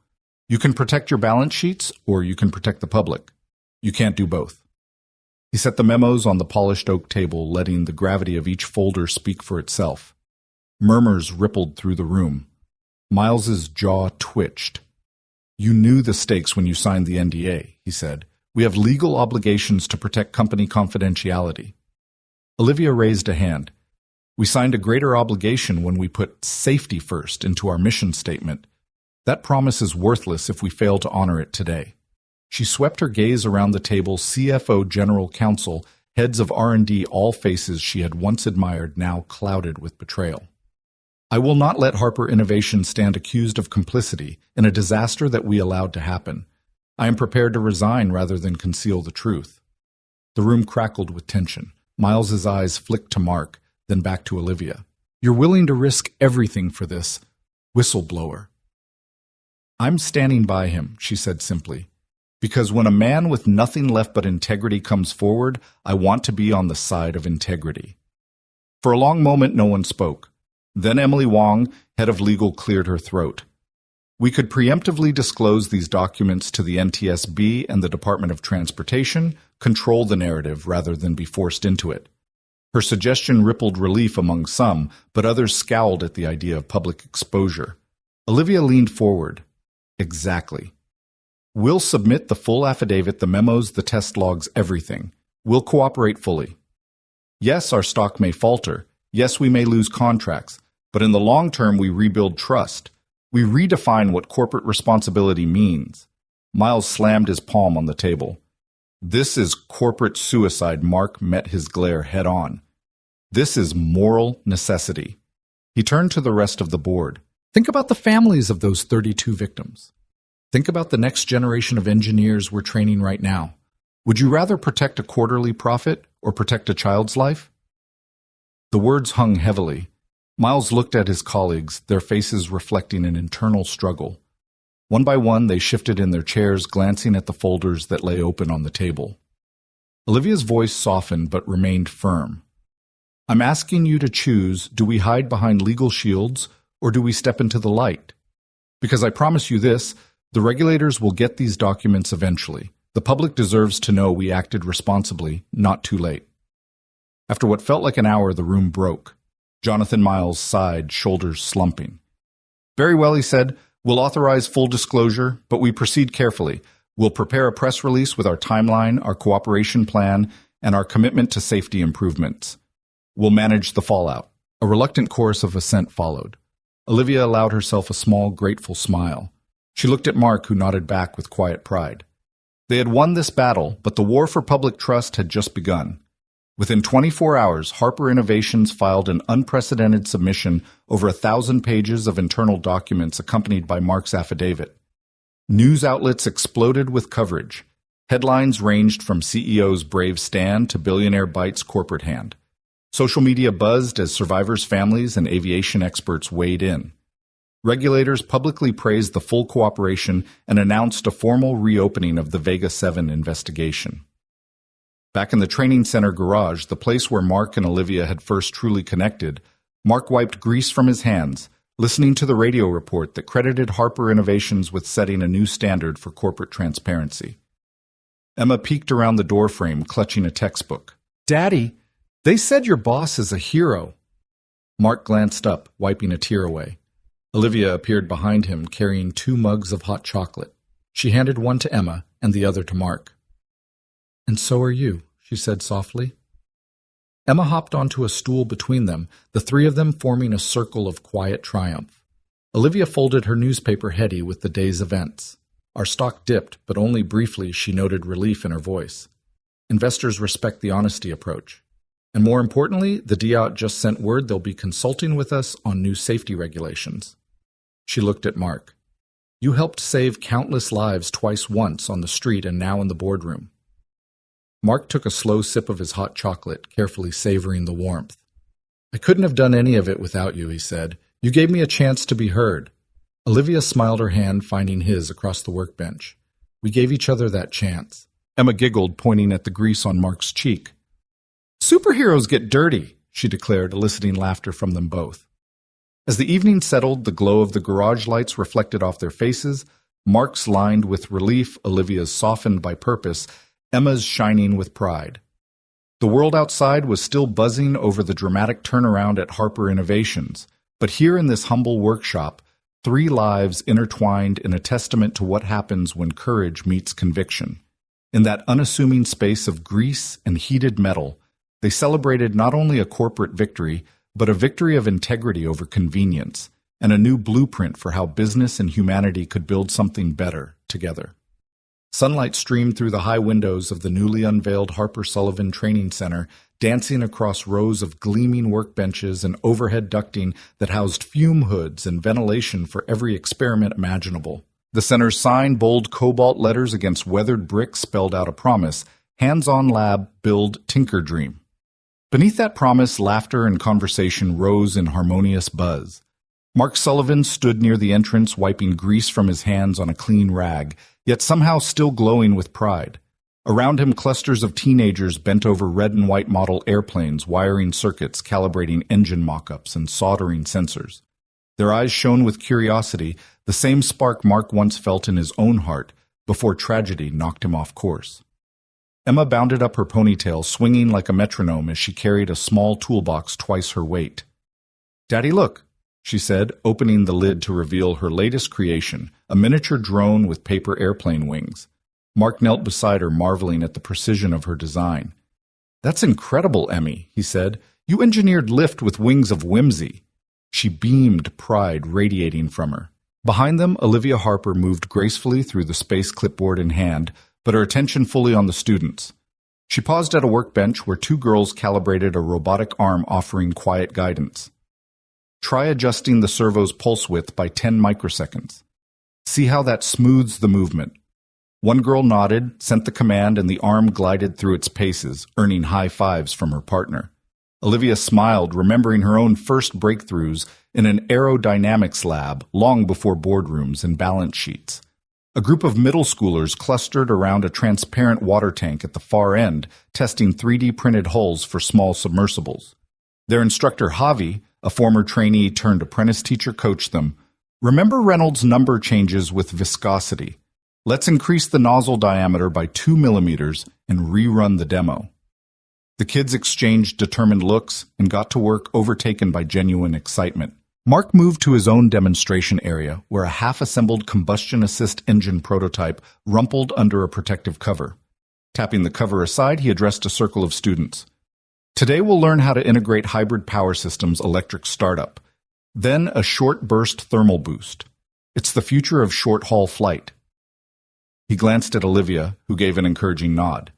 You can protect your balance sheets, or you can protect the public. You can't do both." He set the memos on the polished oak table, letting the gravity of each folder speak for itself. Murmurs rippled through the room. Miles's jaw twitched. "You knew the stakes when you signed the NDA," he said. "We have legal obligations to protect company confidentiality." Olivia raised a hand. "We signed a greater obligation when we put safety first into our mission statement. That promise is worthless if we fail to honor it today." She swept her gaze around the table, CFO, General Counsel, heads of R&D, all faces she had once admired, now clouded with betrayal. "I will not let Harper Innovation stand accused of complicity in a disaster that we allowed to happen. I am prepared to resign rather than conceal the truth." The room crackled with tension. Miles's eyes flicked to Mark, then back to Olivia. "You're willing to risk everything for this whistleblower." "I'm standing by him," she said simply. "Because when a man with nothing left but integrity comes forward, I want to be on the side of integrity." For a long moment, no one spoke. Then Emily Wong, head of legal, cleared her throat. "We could preemptively disclose these documents to the NTSB and the Department of Transportation, control the narrative rather than be forced into it." Her suggestion rippled relief among some, but others scowled at the idea of public exposure. Olivia leaned forward. "Exactly. We'll submit the full affidavit, the memos, the test logs, everything. We'll cooperate fully. Yes, our stock may falter. Yes, we may lose contracts. But in the long term, we rebuild trust. We redefine what corporate responsibility means." Miles slammed his palm on the table. "This is corporate suicide." Mark met his glare head on. "This is moral necessity." He turned to the rest of the board. "Think about the families of those 32 victims. Think about the next generation of engineers we're training right now. Would you rather protect a quarterly profit or protect a child's life?" The words hung heavily. Miles looked at his colleagues, their faces reflecting an internal struggle. One by one, they shifted in their chairs, glancing at the folders that lay open on the table. Olivia's voice softened but remained firm. "I'm asking you to choose, do we hide behind legal shields or do we step into the light? Because I promise you this, the regulators will get these documents eventually. The public deserves to know we acted responsibly, not too late." After what felt like an hour, the room broke. Jonathan Miles sighed, shoulders slumping. "Very well," he said. "We'll authorize full disclosure, but we proceed carefully. We'll prepare a press release with our timeline, our cooperation plan, and our commitment to safety improvements. We'll manage the fallout." A reluctant chorus of assent followed. Olivia allowed herself a small, grateful smile. She looked at Mark, who nodded back with quiet pride. They had won this battle, but the war for public trust had just begun. Within 24 hours, Harper Innovations filed an unprecedented submission over 1,000 pages of internal documents accompanied by Mark's affidavit. News outlets exploded with coverage. Headlines ranged from CEO's brave stand to billionaire Byte's corporate hand. Social media buzzed as survivors' families and aviation experts weighed in. Regulators publicly praised the full cooperation and announced a formal reopening of the Vega 7 investigation. Back in the training center garage, the place where Mark and Olivia had first truly connected, Mark wiped grease from his hands, listening to the radio report that credited Harper Innovations with setting a new standard for corporate transparency. Emma peeked around the doorframe, clutching a textbook. "Daddy, they said your boss is a hero." Mark glanced up, wiping a tear away. Olivia appeared behind him, carrying 2 mugs of hot chocolate. She handed one to Emma and the other to Mark. "And so are you," she said softly. Emma hopped onto a stool between them, the 3 of them forming a circle of quiet triumph. Olivia folded her newspaper heady with the day's events. Our stock dipped, but only briefly. She noted relief in her voice. Investors respect the honesty approach. And more importantly, the DIOT just sent word they'll be consulting with us on new safety regulations. She looked at Mark. "You helped save countless lives twice, once on the street and now in the boardroom." Mark took a slow sip of his hot chocolate, carefully savoring the warmth. "I couldn't have done any of it without you," he said. "You gave me a chance to be heard." Olivia smiled, her hand finding his across the workbench. "We gave each other that chance." Emma giggled, pointing at the grease on Mark's cheek. "Superheroes get dirty," she declared, eliciting laughter from them both. As the evening settled, the glow of the garage lights reflected off their faces, Mark's lined with relief, Olivia's softened by purpose, Emma's shining with pride. The world outside was still buzzing over the dramatic turnaround at Harper Innovations, but here in this humble workshop, 3 lives intertwined in a testament to what happens when courage meets conviction. In that unassuming space of grease and heated metal, they celebrated not only a corporate victory, but a victory of integrity over convenience, and a new blueprint for how business and humanity could build something better together. Sunlight streamed through the high windows of the newly unveiled Harper Sullivan Training Center, dancing across rows of gleaming workbenches and overhead ducting that housed fume hoods and ventilation for every experiment imaginable. The center's sign, bold cobalt letters against weathered brick, spelled out a promise: hands-on lab, build, tinker, dream. Beneath that promise, laughter and conversation rose in harmonious buzz. Mark Sullivan stood near the entrance, wiping grease from his hands on a clean rag, yet somehow still glowing with pride. Around him, clusters of teenagers bent over red and white model airplanes, wiring circuits, calibrating engine mock-ups, and soldering sensors. Their eyes shone with curiosity, the same spark Mark once felt in his own heart before tragedy knocked him off course. Emma bounded up her ponytail, swinging like a metronome as she carried a small toolbox twice her weight. "Daddy, look," she said, opening the lid to reveal her latest creation, a miniature drone with paper airplane wings. Mark knelt beside her, marveling at the precision of her design. "That's incredible, Emmy," he said. "You engineered lift with wings of whimsy." She beamed, pride radiating from her. Behind them, Olivia Harper moved gracefully through the space, clipboard in hand, but her attention fully on the students. She paused at a workbench where 2 girls calibrated a robotic arm, offering quiet guidance. "Try adjusting the servo's pulse width by 10 microseconds. See how that smooths the movement." One girl nodded, sent the command, and the arm glided through its paces, earning high fives from her partner. Olivia smiled, remembering her own first breakthroughs in an aerodynamics lab long before boardrooms and balance sheets. A group of middle schoolers clustered around a transparent water tank at the far end, testing 3D printed hulls for small submersibles. Their instructor, Javi, a former trainee turned apprentice teacher, coached them. "Remember Reynolds' number changes with viscosity. Let's increase the nozzle diameter by 2 millimeters and rerun the demo." The kids exchanged determined looks and got to work, overtaken by genuine excitement. Mark moved to his own demonstration area, where a half-assembled combustion assist engine prototype rumpled under a protective cover. Tapping the cover aside, he addressed a circle of students. "Today we'll learn how to integrate hybrid power systems electric startup. Then a short burst thermal boost. It's the future of short-haul flight. He glanced at Olivia, who gave an encouraging nod.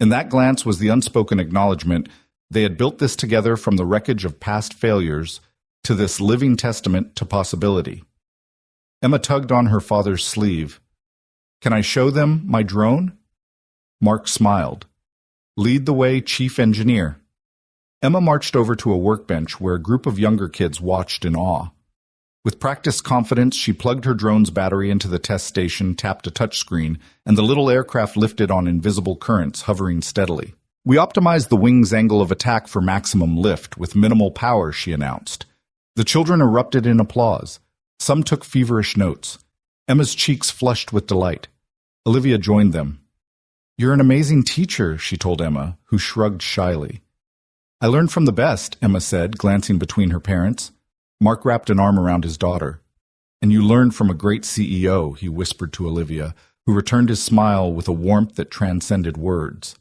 In that glance was the unspoken acknowledgement they had built this together from the wreckage of past failures to this living testament to possibility. Emma tugged on her father's sleeve. "Can I show them my drone?" Mark smiled. "Lead the way, Chief Engineer." Emma marched over to a workbench where a group of younger kids watched in awe. With practiced confidence, she plugged her drone's battery into the test station, tapped a touchscreen, and the little aircraft lifted on invisible currents, hovering steadily. "We optimized the wing's angle of attack for maximum lift, with minimal power," she announced. The children erupted in applause. Some took feverish notes. Emma's cheeks flushed with delight. Olivia joined them. "You're an amazing teacher," she told Emma, who shrugged shyly. "I learned from the best," Emma said, glancing between her parents. Mark wrapped an arm around his daughter. "And you learned from a great CEO," he whispered to Olivia, who returned his smile with a warmth that transcended words.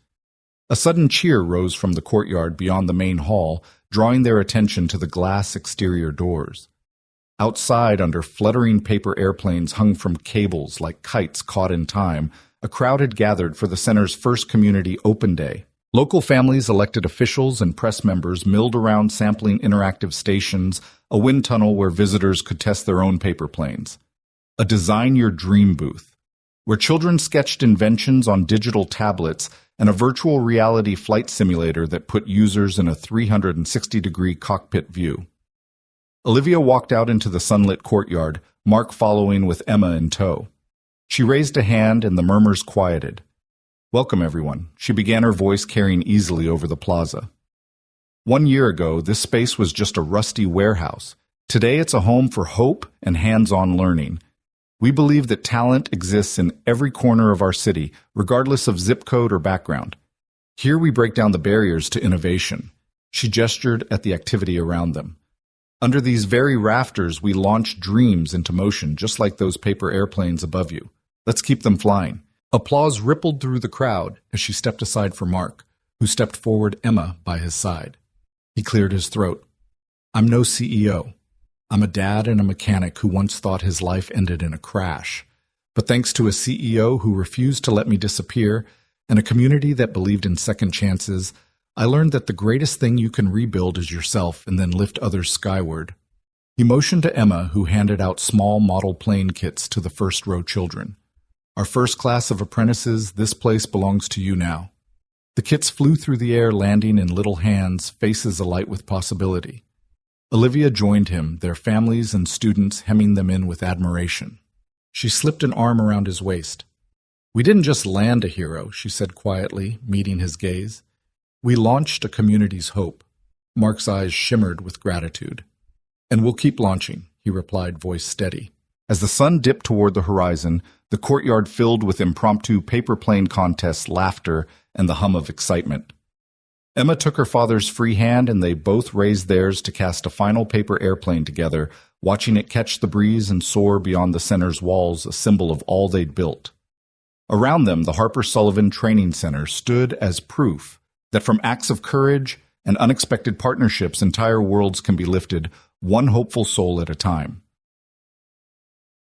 A sudden cheer rose from the courtyard beyond the main hall, drawing their attention to the glass exterior doors. Outside, under fluttering paper airplanes hung from cables like kites caught in time, a crowd had gathered for the center's first community open day. Local families, elected officials, and press members milled around sampling interactive stations, a wind tunnel where visitors could test their own paper planes. A Design Your Dream booth, where children sketched inventions on digital tablets, and a virtual reality flight simulator that put users in a 360-degree cockpit view. Olivia walked out into the sunlit courtyard, Mark following with Emma in tow. She raised a hand and the murmurs quieted. "Welcome, everyone," she began, her voice carrying easily over the plaza. 1 year ago, this space was just a rusty warehouse. Today, it's a home for hope and hands-on learning. We believe that talent exists in every corner of our city, regardless of zip code or background. Here we break down the barriers to innovation. She gestured at the activity around them. Under these very rafters, we launch dreams into motion, just like those paper airplanes above you. Let's keep them flying. Applause rippled through the crowd as she stepped aside for Mark, who stepped forward, Emma by his side. He cleared his throat. "I'm no CEO. I'm a dad and a mechanic who once thought his life ended in a crash. But thanks to a CEO who refused to let me disappear and a community that believed in second chances, I learned that the greatest thing you can rebuild is yourself and then lift others skyward." He motioned to Emma, who handed out small model plane kits to the first-row children. "Our first class of apprentices, this place belongs to you now." The kits flew through the air, landing in little hands, faces alight with possibility. Olivia joined him, their families and students hemming them in with admiration. She slipped an arm around his waist. "We didn't just land a hero," she said quietly, meeting his gaze. "We launched a community's hope." Mark's eyes shimmered with gratitude. "And we'll keep launching," he replied, voice steady. As the sun dipped toward the horizon, the courtyard filled with impromptu paper plane contests, laughter, and the hum of excitement. Emma took her father's free hand, and they both raised theirs to cast a final paper airplane together, watching it catch the breeze and soar beyond the center's walls, a symbol of all they'd built. Around them, the Harper Sullivan Training Center stood as proof that from acts of courage and unexpected partnerships, entire worlds can be lifted, one hopeful soul at a time.